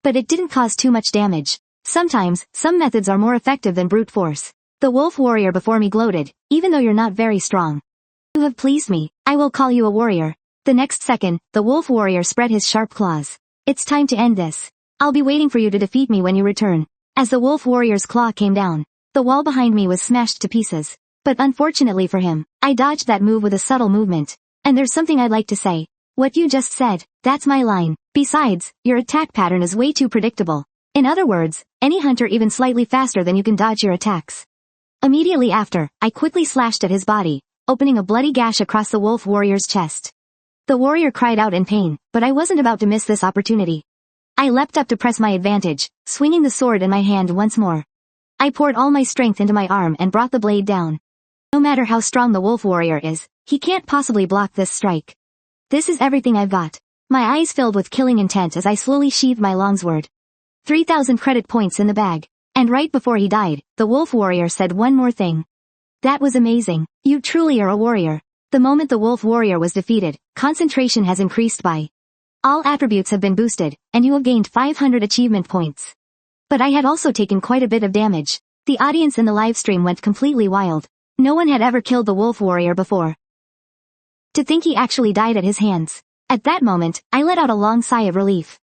But it didn't cause too much damage. Sometimes, some methods are more effective than brute force. The wolf warrior before me gloated, even though you're not very strong. You have pleased me. I will call you a warrior. The next second, the wolf warrior spread his sharp claws. It's time to end this. I'll be waiting for you to defeat me when you return. As the wolf warrior's claw came down, the wall behind me was smashed to pieces. But unfortunately for him, I dodged that move with a subtle movement. And there's something I'd like to say. What you just said, that's my line. Besides, your attack pattern is way too predictable. In other words, any hunter even slightly faster than you can dodge your attacks. Immediately after, I quickly slashed at his body, opening a bloody gash across the wolf warrior's chest. The warrior cried out in pain, but I wasn't about to miss this opportunity. I leapt up to press my advantage, swinging the sword in my hand once more. I poured all my strength into my arm and brought the blade down. No matter how strong the wolf warrior is, he can't possibly block this strike. This is everything I've got. My eyes filled with killing intent as I slowly sheathed my longsword. 3,000 credit points in the bag. And right before he died, the wolf warrior said one more thing. That was amazing. You truly are a warrior. The moment the wolf warrior was defeated, concentration has increased by. All attributes have been boosted, and you have gained 500 achievement points. But I had also taken quite a bit of damage. The audience in the livestream went completely wild. No one had ever killed the wolf warrior before. To think he actually died at his hands. At that moment, I let out a long sigh of relief.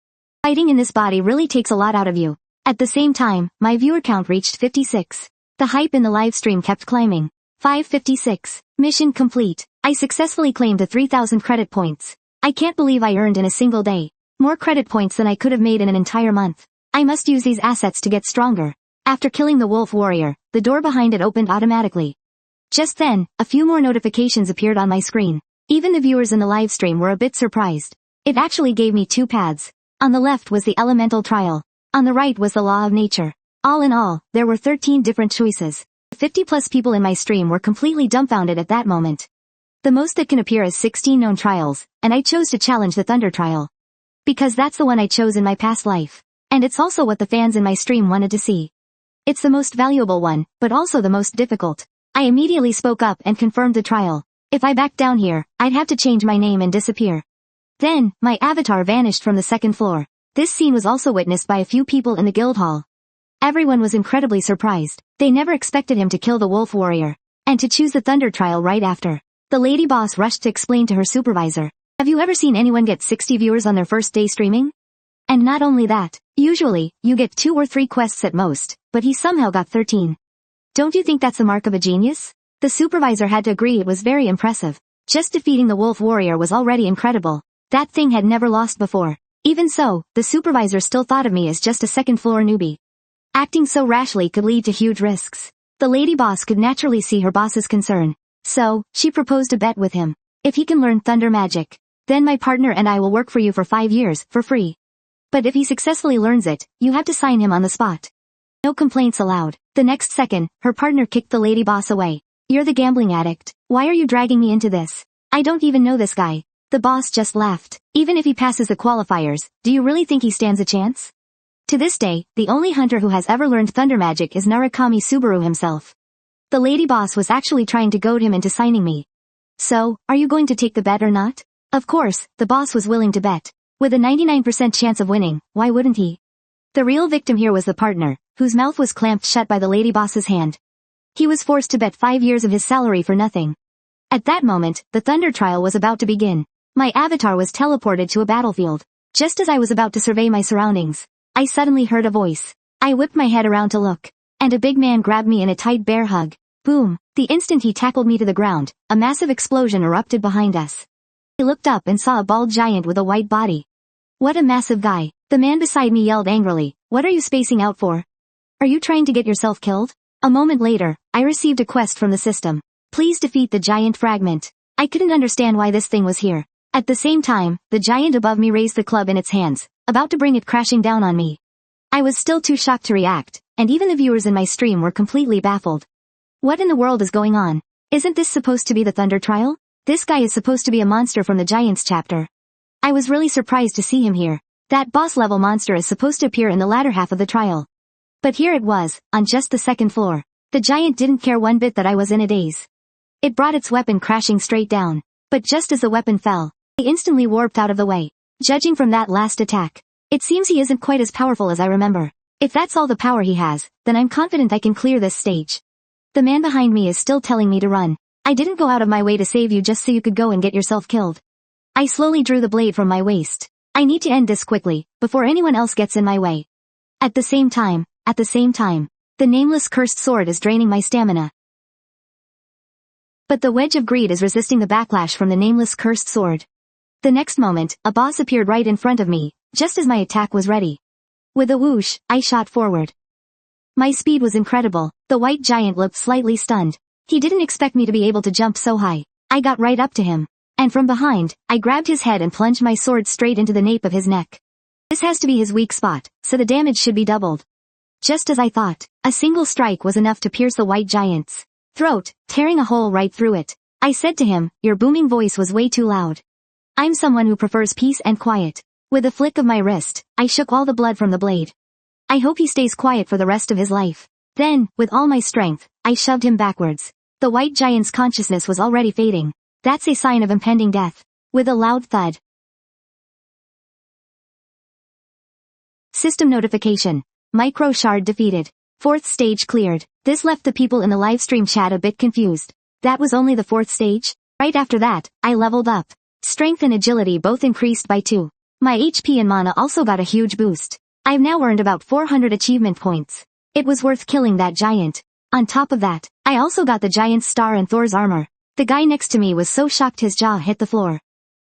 Fighting in this body really takes a lot out of you. At the same time, my viewer count reached 56. The hype in the livestream kept climbing. 556. Mission complete. I successfully claimed the 3,000 credit points. I can't believe I earned in a single day. More credit points than I could have made in an entire month. I must use these assets to get stronger. After killing the wolf warrior, the door behind it opened automatically. Just then, a few more notifications appeared on my screen. Even the viewers in the livestream were a bit surprised. It actually gave me two paths. On the left was the elemental trial. On the right was the law of nature. All in all, there were 13 different choices. 50+ people in my stream were completely dumbfounded at that moment. The most that can appear is 16 known trials, and I chose to challenge the Thunder trial. Because that's the one I chose in my past life. And it's also what the fans in my stream wanted to see. It's the most valuable one, but also the most difficult. I immediately spoke up and confirmed the trial. If I backed down here, I'd have to change my name and disappear. Then, my avatar vanished from the second floor. This scene was also witnessed by a few people in the guild hall. Everyone was incredibly surprised. They never expected him to kill the wolf warrior, and to choose the thunder trial right after. The lady boss rushed to explain to her supervisor. Have you ever seen anyone get 60 viewers on their first day streaming? And not only that, usually, you get 2 or 3 quests at most, but he somehow got 13. Don't you think that's the mark of a genius? The supervisor had to agree it was very impressive. Just defeating the wolf warrior was already incredible. That thing had never lost before. Even so, the supervisor still thought of me as just a second-floor newbie. Acting so rashly could lead to huge risks. The lady boss could naturally see her boss's concern. So, she proposed a bet with him. If he can learn thunder magic, then my partner and I will work for you for 5 years, for free. But if he successfully learns it, you have to sign him on the spot. No complaints allowed. The next second, her partner kicked the lady boss away. You're the gambling addict. Why are you dragging me into this? I don't even know this guy. The boss just laughed. Even if he passes the qualifiers, do you really think he stands a chance? To this day, the only hunter who has ever learned thunder magic is Narukami Subaru himself. The lady boss was actually trying to goad him into signing me. So, are you going to take the bet or not? Of course, the boss was willing to bet. With a 99% chance of winning, why wouldn't he? The real victim here was the partner, whose mouth was clamped shut by the lady boss's hand. He was forced to bet 5 years of his salary for nothing. At that moment, the thunder trial was about to begin. My avatar was teleported to a battlefield. Just as I was about to survey my surroundings, I suddenly heard a voice. I whipped my head around to look, and a big man grabbed me in a tight bear hug. Boom! The instant he tackled me to the ground, a massive explosion erupted behind us. I looked up and saw a bald giant with a white body. What a massive guy! The man beside me yelled angrily, "What are you spacing out for? Are you trying to get yourself killed?" A moment later, I received a quest from the system. Please defeat the giant fragment. I couldn't understand why this thing was here. At the same time, the giant above me raised the club in its hands, about to bring it crashing down on me. I was still too shocked to react, and even the viewers in my stream were completely baffled. What in the world is going on? Isn't this supposed to be the thunder trial? This guy is supposed to be a monster from the Giants chapter. I was really surprised to see him here. That boss-level monster is supposed to appear in the latter half of the trial. But here it was, on just the second floor. The giant didn't care one bit that I was in a daze. It brought its weapon crashing straight down. But just as the weapon fell, I instantly warped out of the way. Judging from that last attack, it seems he isn't quite as powerful as I remember. If that's all the power he has, then I'm confident I can clear this stage. The man behind me is still telling me to run. I didn't go out of my way to save you just so you could go and get yourself killed. I slowly drew the blade from my waist. I need to end this quickly, before anyone else gets in my way. At the same time, the Nameless Cursed Sword is draining my stamina. But the wedge of greed is resisting the backlash from the Nameless Cursed Sword. The next moment, a boss appeared right in front of me, just as my attack was ready. With a whoosh, I shot forward. My speed was incredible. The white giant looked slightly stunned. He didn't expect me to be able to jump so high. I got right up to him. And from behind, I grabbed his head and plunged my sword straight into the nape of his neck. This has to be his weak spot, so the damage should be doubled. Just as I thought, a single strike was enough to pierce the white giant's throat, tearing a hole right through it. I said to him, "Your booming voice was way too loud. I'm someone who prefers peace and quiet." With a flick of my wrist, I shook all the blood from the blade. I hope he stays quiet for the rest of his life. Then, with all my strength, I shoved him backwards. The white giant's consciousness was already fading. That's a sign of impending death. With a loud thud. System notification. Micro Shard defeated. 4th stage cleared. This left the people in the livestream chat a bit confused. That was only the 4th stage? Right after that, I leveled up. Strength and agility both increased by 2. My HP and mana also got a huge boost. I've now earned about 400 achievement points. It was worth killing that giant. On top of that, I also got the giant's star and Thor's armor. The guy next to me was so shocked his jaw hit the floor.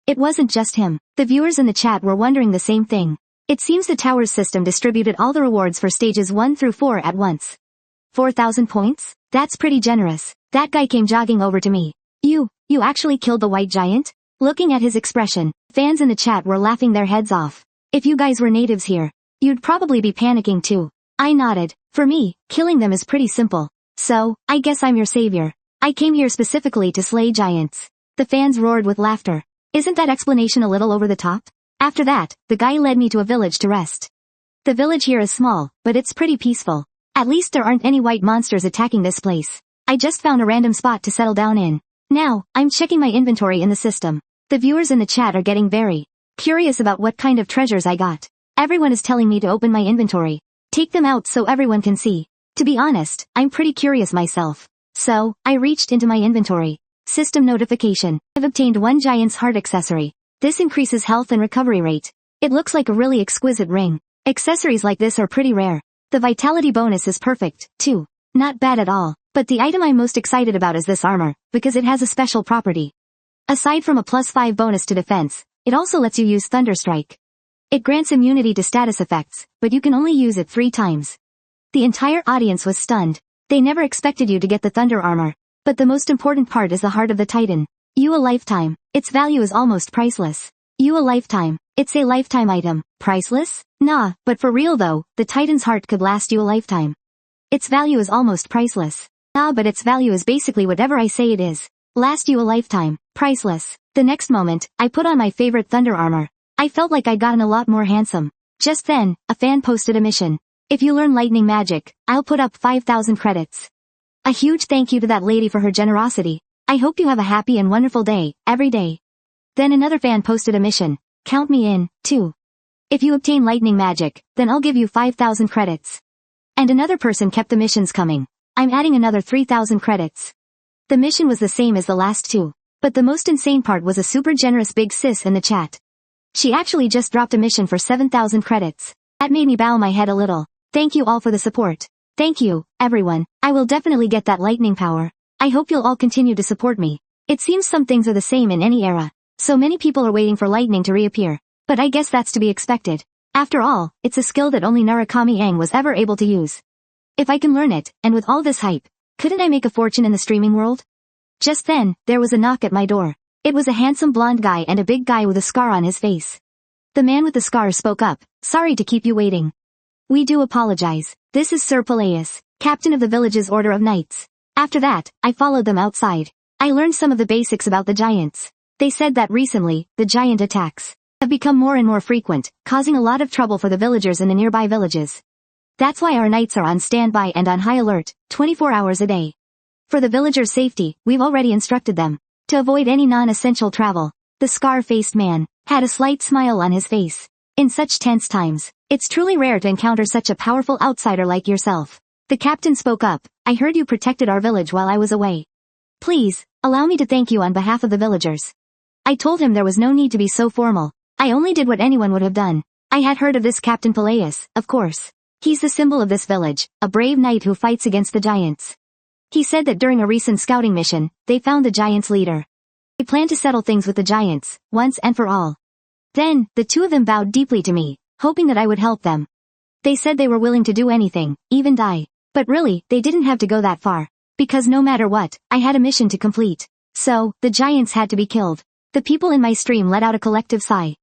It wasn't just him. The viewers in the chat were wondering the same thing. It seems the Towers system distributed all the rewards for stages 1 through 4 at once. 4,000 points? That's pretty generous. That guy came jogging over to me. You actually killed the white giant? Looking at his expression, fans in the chat were laughing their heads off. If you guys were natives here, you'd probably be panicking too. I nodded. For me, killing them is pretty simple. So, I guess I'm your savior. I came here specifically to slay giants. The fans roared with laughter. Isn't that explanation a little over the top? After that, the guy led me to a village to rest. The village here is small, but it's pretty peaceful. At least there aren't any white monsters attacking this place. I just found a random spot to settle down in. Now, I'm checking my inventory in the system. The viewers in the chat are getting very curious about what kind of treasures I got. Everyone is telling me to open my inventory. Take them out so everyone can see. To be honest, I'm pretty curious myself. So, I reached into my inventory. System notification. I've obtained one giant's heart accessory. This increases health and recovery rate. It looks like a really exquisite ring. Accessories like this are pretty rare. The vitality bonus is perfect, too. Not bad at all. But the item I'm most excited about is this armor, because it has a special property. Aside from a +5 bonus to defense, it also lets you use Thunderstrike. It grants immunity to status effects, but you can only use it 3 times. The entire audience was stunned. They never expected you to get the Thunder armor. But the most important part is the Heart of the Titan. You a lifetime. Its value is almost priceless. You a lifetime. It's a lifetime item. Priceless? Nah, but for real though, the Titan's heart could last you a lifetime. Its value is almost priceless. Nah, but its value is basically whatever I say it is. Last you a lifetime. Priceless. The next moment, I put on my favorite Thunder armor. I felt like I'd gotten a lot more handsome. Just then, a fan posted a mission. If you learn lightning magic, I'll put up 5,000 credits. A huge thank you to that lady for her generosity. I hope you have a happy and wonderful day, every day. Then another fan posted a mission. Count me in, too. If you obtain lightning magic, then I'll give you 5,000 credits. And another person kept the missions coming. I'm adding another 3,000 credits. The mission was the same as the last 2. But the most insane part was a super generous big sis in the chat. She actually just dropped a mission for 7,000 credits. That made me bow my head a little. Thank you all for the support. Thank you, everyone. I will definitely get that lightning power. I hope you'll all continue to support me. It seems some things are the same in any era. So many people are waiting for lightning to reappear. But I guess that's to be expected. After all, it's a skill that only Narukami Ang was ever able to use. If I can learn it, and with all this hype, couldn't I make a fortune in the streaming world? Just then, there was a knock at my door. It was a handsome blonde guy and a big guy with a scar on his face. The man with the scar spoke up. Sorry to keep you waiting. We do apologize. This is Sir Peleus, captain of the village's Order of Knights. After that, I followed them outside. I learned some of the basics about the giants. They said that recently, the giant attacks have become more and more frequent, causing a lot of trouble for the villagers in the nearby villages. That's why our knights are on standby and on high alert, 24 hours a day. For the villagers' safety, we've already instructed them to avoid any non-essential travel. The scar-faced man had a slight smile on his face. In such tense times, it's truly rare to encounter such a powerful outsider like yourself. The captain spoke up. I heard you protected our village while I was away. Please, allow me to thank you on behalf of the villagers. I told him there was no need to be so formal. I only did what anyone would have done. I had heard of this Captain Peleus, of course. He's the symbol of this village, a brave knight who fights against the giants. He said that during a recent scouting mission, they found the giants' leader. They planned to settle things with the giants, once and for all. Then, the two of them bowed deeply to me, hoping that I would help them. They said they were willing to do anything, even die. But really, they didn't have to go that far. Because no matter what, I had a mission to complete. So, the giants had to be killed. The people in my stream let out a collective sigh.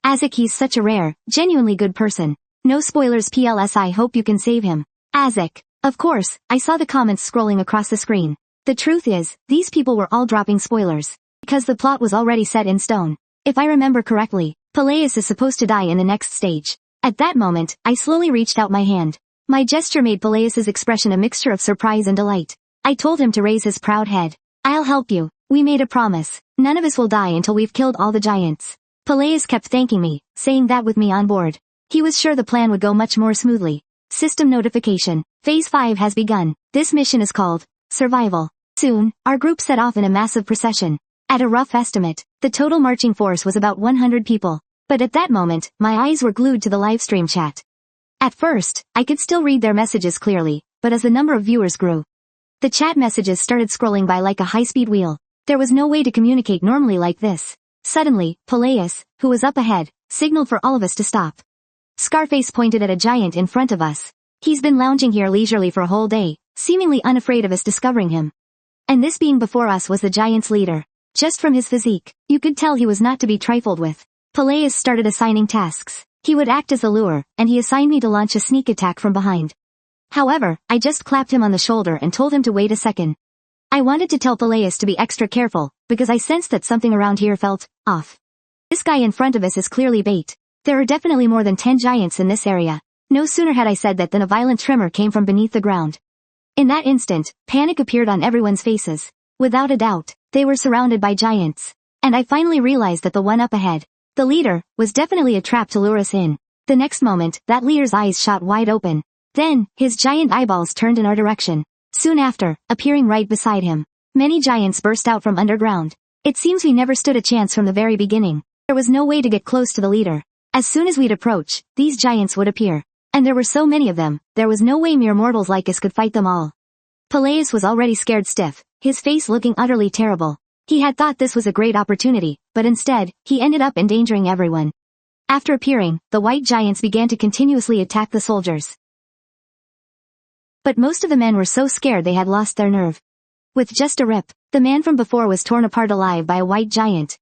Azek, he's such a rare, genuinely good person. No spoilers PLS, I hope you can save him. Azek. Of course, I saw the comments scrolling across the screen. The truth is, these people were all dropping spoilers. Because the plot was already set in stone. If I remember correctly, Peleus is supposed to die in the next stage. At that moment, I slowly reached out my hand. My gesture made Peleus's expression a mixture of surprise and delight. I told him to raise his proud head. I'll help you. We made a promise. None of us will die until we've killed all the giants. Peleus kept thanking me, saying that with me on board, he was sure the plan would go much more smoothly. System notification. Phase 5 has begun. This mission is called Survival. Soon, our group set off in a massive procession. At a rough estimate, the total marching force was about 100 people. But at that moment, my eyes were glued to the livestream chat. At first, I could still read their messages clearly, but as the number of viewers grew, the chat messages started scrolling by like a high-speed wheel. There was no way to communicate normally like this. Suddenly, Peleus, who was up ahead, signaled for all of us to stop. Scarface pointed at a giant in front of us. He's been lounging here leisurely for a whole day, seemingly unafraid of us discovering him. And this being before us was the giant's leader. Just from his physique, you could tell he was not to be trifled with. Peleus started assigning tasks. He would act as the lure, and he assigned me to launch a sneak attack from behind. However, I just clapped him on the shoulder and told him to wait a second. I wanted to tell Peleus to be extra careful, because I sensed that something around here felt off. This guy in front of us is clearly bait. There are definitely more than 10 giants in this area. No sooner had I said that than a violent tremor came from beneath the ground. In that instant, panic appeared on everyone's faces. Without a doubt, they were surrounded by giants. And I finally realized that the one up ahead, the leader, was definitely a trap to lure us in. The next moment, that leader's eyes shot wide open. Then, his giant eyeballs turned in our direction. Soon after, appearing right beside him, many giants burst out from underground. It seems we never stood a chance from the very beginning. There was no way to get close to the leader. As soon as we'd approach, these giants would appear. And there were so many of them, there was no way mere mortals like us could fight them all. Peleus was already scared stiff, his face looking utterly terrible. He had thought this was a great opportunity, but instead, he ended up endangering everyone. After appearing, the white giants began to continuously attack the soldiers. But most of the men were so scared they had lost their nerve. With just a rip, the man from before was torn apart alive by a white giant.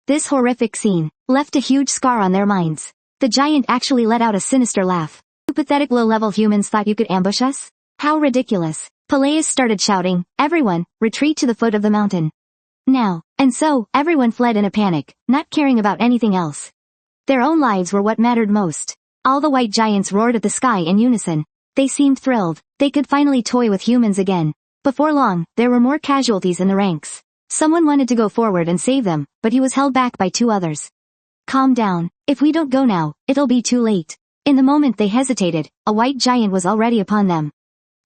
This horrific scene left a huge scar on their minds. The giant actually let out a sinister laugh. You pathetic low-level humans thought you could ambush us? How ridiculous. Peleus started shouting, "Everyone, retreat to the foot of the mountain." Now. And so, everyone fled in a panic, not caring about anything else. Their own lives were what mattered most. All the white giants roared at the sky in unison. They seemed thrilled. They could finally toy with humans again. Before long, there were more casualties in the ranks. Someone wanted to go forward and save them, but he was held back by two others. Calm down. If we don't go now, it'll be too late. In the moment they hesitated, a white giant was already upon them.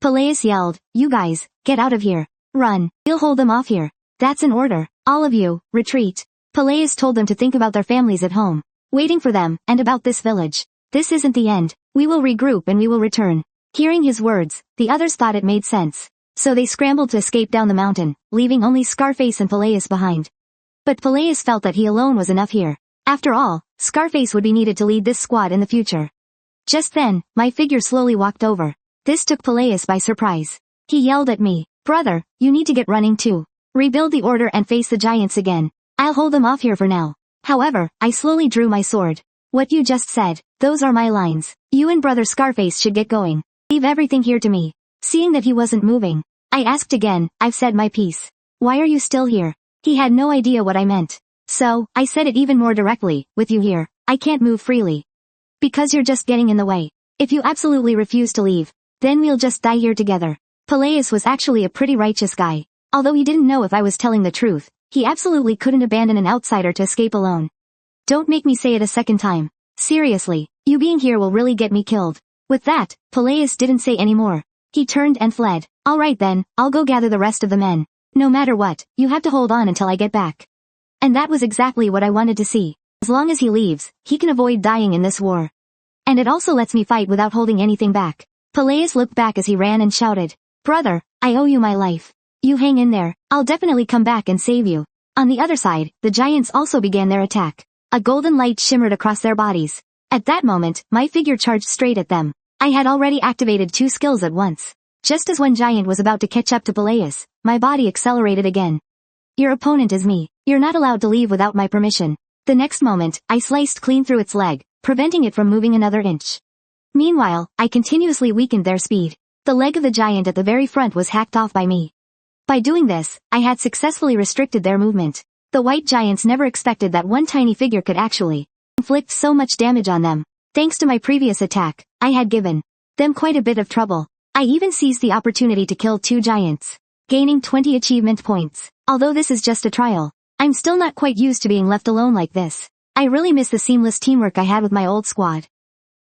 Peleus yelled, "You guys, get out of here. Run. We'll hold them off here. That's an order. All of you, retreat." Peleus told them to think about their families at home, waiting for them, and about this village. This isn't the end. We will regroup and we will return. Hearing his words, the others thought it made sense. So they scrambled to escape down the mountain, leaving only Scarface and Peleus behind. But Peleus felt that he alone was enough here. After all, Scarface would be needed to lead this squad in the future. Just then, my figure slowly walked over. This took Peleus by surprise. He yelled at me, "Brother, you need to get running too. Rebuild the order and face the giants again. I'll hold them off here for now." However, I slowly drew my sword. "What you just said, those are my lines. You and Brother Scarface should get going. Leave everything here to me." Seeing that he wasn't moving, I asked again, "I've said my piece. Why are you still here?" He had no idea what I meant. So, I said it even more directly, "With you here, I can't move freely. Because you're just getting in the way. If you absolutely refuse to leave, then we'll just die here together." Peleus was actually a pretty righteous guy. Although he didn't know if I was telling the truth, he absolutely couldn't abandon an outsider to escape alone. "Don't make me say it a second time. Seriously, you being here will really get me killed." With that, Peleus didn't say any more. He turned and fled. "Alright then, I'll go gather the rest of the men. No matter what, you have to hold on until I get back." And that was exactly what I wanted to see. As long as he leaves, he can avoid dying in this war. And it also lets me fight without holding anything back. Peleus looked back as he ran and shouted, "Brother, I owe you my life. You hang in there, I'll definitely come back and save you." On the other side, the giants also began their attack. A golden light shimmered across their bodies. At that moment, my figure charged straight at them. I had already activated two skills at once. Just as one giant was about to catch up to Peleus, my body accelerated again. "Your opponent is me. You're not allowed to leave without my permission." The next moment, I sliced clean through its leg, preventing it from moving another inch. Meanwhile, I continuously weakened their speed. The leg of the giant at the very front was hacked off by me. By doing this, I had successfully restricted their movement. The white giants never expected that one tiny figure could actually inflict so much damage on them. Thanks to my previous attack, I had given them quite a bit of trouble. I even seized the opportunity to kill two giants, gaining 20 achievement points. Although this is just a trial, I'm still not quite used to being left alone like this. I really miss the seamless teamwork I had with my old squad.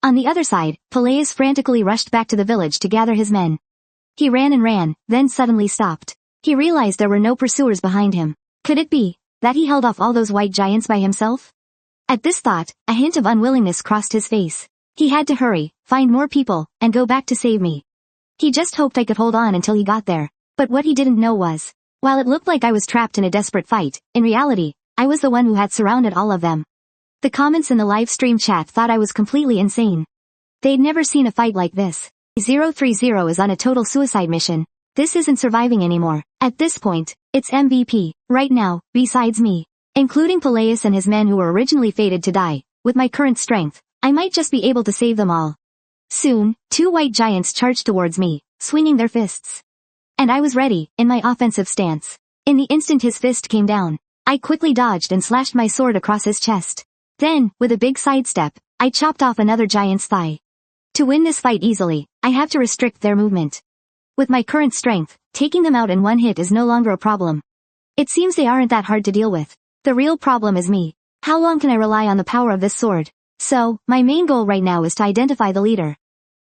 On the other side, Peleus frantically rushed back to the village to gather his men. He ran and ran, then suddenly stopped. He realized there were no pursuers behind him. Could it be that he held off all those white giants by himself? At this thought, a hint of unwillingness crossed his face. He had to hurry, find more people, and go back to save me. He just hoped I could hold on until he got there. But what he didn't know was, while it looked like I was trapped in a desperate fight, in reality, I was the one who had surrounded all of them. The comments in the live stream chat thought I was completely insane. They'd never seen a fight like this. 030 is on a total suicide mission. This isn't surviving anymore. At this point, it's MVP. Right now, besides me, including Peleus and his men who were originally fated to die, with my current strength, I might just be able to save them all. Soon, two white giants charged towards me, swinging their fists. And I was ready, in my offensive stance. In the instant his fist came down, I quickly dodged and slashed my sword across his chest. Then, with a big sidestep, I chopped off another giant's thigh. To win this fight easily, I have to restrict their movement. With my current strength, taking them out in one hit is no longer a problem. It seems they aren't that hard to deal with. The real problem is me. How long can I rely on the power of this sword? So, my main goal right now is to identify the leader.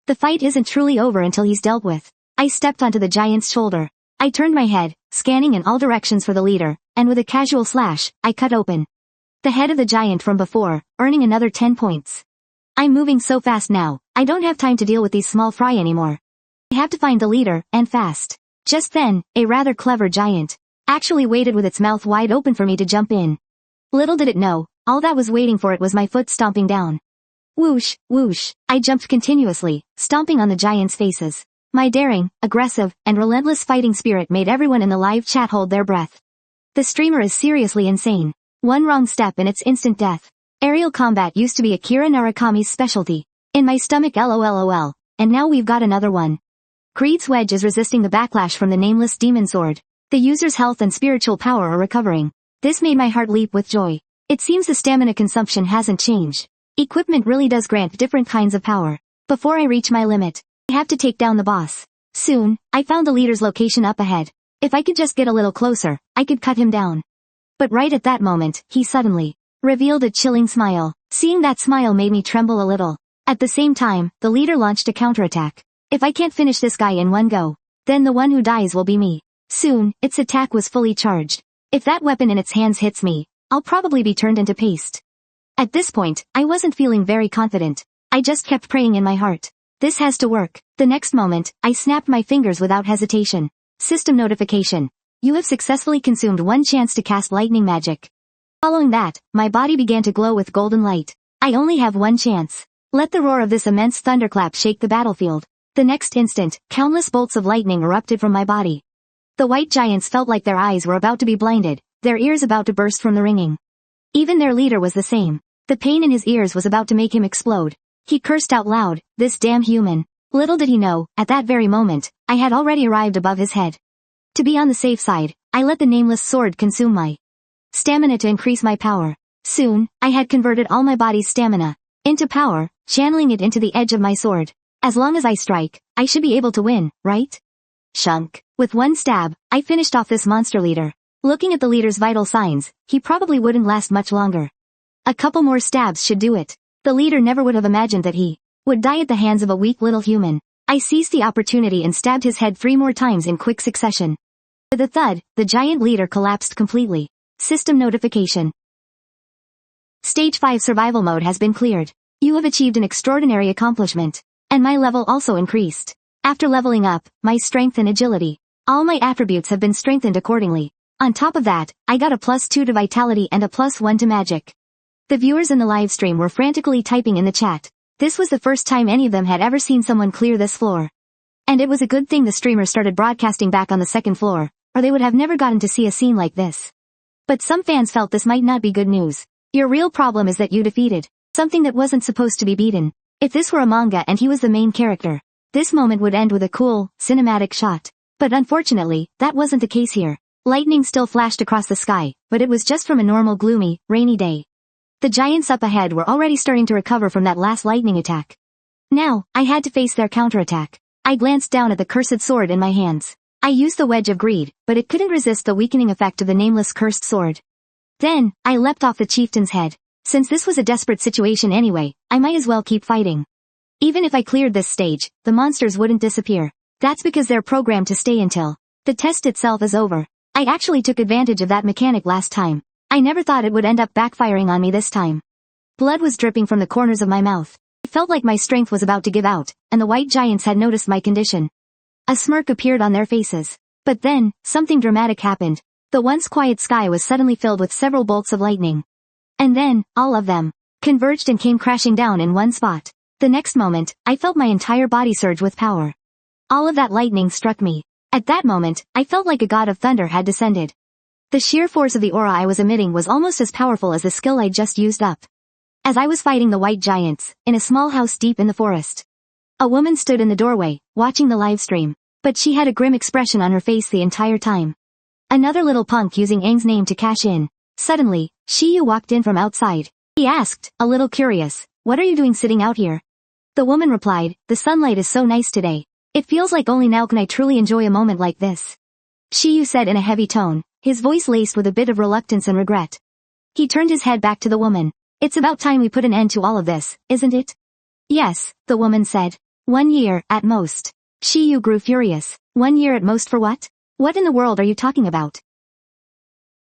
The fight isn't truly over until he's dealt with. I stepped onto the giant's shoulder. I turned my head, scanning in all directions for the leader, and with a casual slash, I cut open the head of the giant from before, earning another 10 points. I'm moving so fast now, I don't have time to deal with these small fry anymore. I have to find the leader, and fast. Just then, a rather clever giant actually waited with its mouth wide open for me to jump in. Little did it know, all that was waiting for it was my foot stomping down. Whoosh, whoosh, I jumped continuously, stomping on the giants' faces. My daring, aggressive, and relentless fighting spirit made everyone in the live chat hold their breath. The streamer is seriously insane. One wrong step and it's instant death. Aerial combat used to be Akira Narukami's specialty. In my stomach lolol, and now we've got another one. Greed's wedge is resisting the backlash from the Nameless Demon Sword. The user's health and spiritual power are recovering. This made my heart leap with joy. It seems the stamina consumption hasn't changed. Equipment really does grant different kinds of power. Before I reach my limit, I have to take down the boss. Soon, I found the leader's location up ahead. If I could just get a little closer, I could cut him down. But right at that moment, he suddenly revealed a chilling smile. Seeing that smile made me tremble a little. At the same time, the leader launched a counterattack. If I can't finish this guy in one go, then the one who dies will be me. Soon, its attack was fully charged. If that weapon in its hands hits me, I'll probably be turned into paste. At this point, I wasn't feeling very confident. I just kept praying in my heart. This has to work. The next moment, I snapped my fingers without hesitation. System notification. You have successfully consumed one chance to cast lightning magic. Following that, my body began to glow with golden light. I only have one chance. Let the roar of this immense thunderclap shake the battlefield. The next instant, countless bolts of lightning erupted from my body. The white giants felt like their eyes were about to be blinded, their ears about to burst from the ringing. Even their leader was the same. The pain in his ears was about to make him explode. He cursed out loud, "This damn human." Little did he know, at that very moment, I had already arrived above his head. To be on the safe side, I let the Nameless Sword consume my stamina to increase my power. Soon, I had converted all my body's stamina into power, channeling it into the edge of my sword. As long as I strike, I should be able to win, right? Shunk. With one stab, I finished off this monster leader. Looking at the leader's vital signs, he probably wouldn't last much longer. A couple more stabs should do it. The leader never would have imagined that he would die at the hands of a weak little human. I seized the opportunity and stabbed his head 3 more times in quick succession. With a thud, the giant leader collapsed completely. System notification. Stage 5 survival mode has been cleared. You have achieved an extraordinary accomplishment. And my level also increased. After leveling up, my strength and agility, all my attributes have been strengthened accordingly. On top of that, I got a +2 to vitality and a +1 to magic. The viewers in the live stream were frantically typing in the chat. This was the first time any of them had ever seen someone clear this floor. And it was a good thing the streamer started broadcasting back on the 2nd floor, or they would have never gotten to see a scene like this. But some fans felt this might not be good news. Your real problem is that you defeated something that wasn't supposed to be beaten. If this were a manga and he was the main character, this moment would end with a cool, cinematic shot. But unfortunately, that wasn't the case here. Lightning still flashed across the sky, but it was just from a normal gloomy, rainy day. The giants up ahead were already starting to recover from that last lightning attack. Now, I had to face their counterattack. I glanced down at the cursed sword in my hands. I used the Wedge of Greed, but it couldn't resist the weakening effect of the Nameless Cursed Sword. Then, I leapt off the chieftain's head. Since this was a desperate situation anyway, I might as well keep fighting. Even if I cleared this stage, the monsters wouldn't disappear. That's because they're programmed to stay until the test itself is over. I actually took advantage of that mechanic last time. I never thought it would end up backfiring on me this time. Blood was dripping from the corners of my mouth. I felt like my strength was about to give out, and the white giants had noticed my condition. A smirk appeared on their faces. But then, something dramatic happened. The once quiet sky was suddenly filled with several bolts of lightning. And then, all of them converged and came crashing down in one spot. The next moment, I felt my entire body surge with power. All of that lightning struck me. At that moment, I felt like a god of thunder had descended. The sheer force of the aura I was emitting was almost as powerful as the skill I'd just used up. As I was fighting the white giants, in a small house deep in the forest, a woman stood in the doorway, watching the live stream. But she had a grim expression on her face the entire time. Another little punk using Aang's name to cash in. Suddenly, Shiyu walked in from outside. He asked, a little curious, what are you doing sitting out here? The woman replied, the sunlight is so nice today. It feels like only now can I truly enjoy a moment like this. Shiyu said in a heavy tone, his voice laced with a bit of reluctance and regret. He turned his head back to the woman. It's about time we put an end to all of this, isn't it? Yes, the woman said. 1 year, at most. Shiyu grew furious. 1 year at most for what? What in the world are you talking about?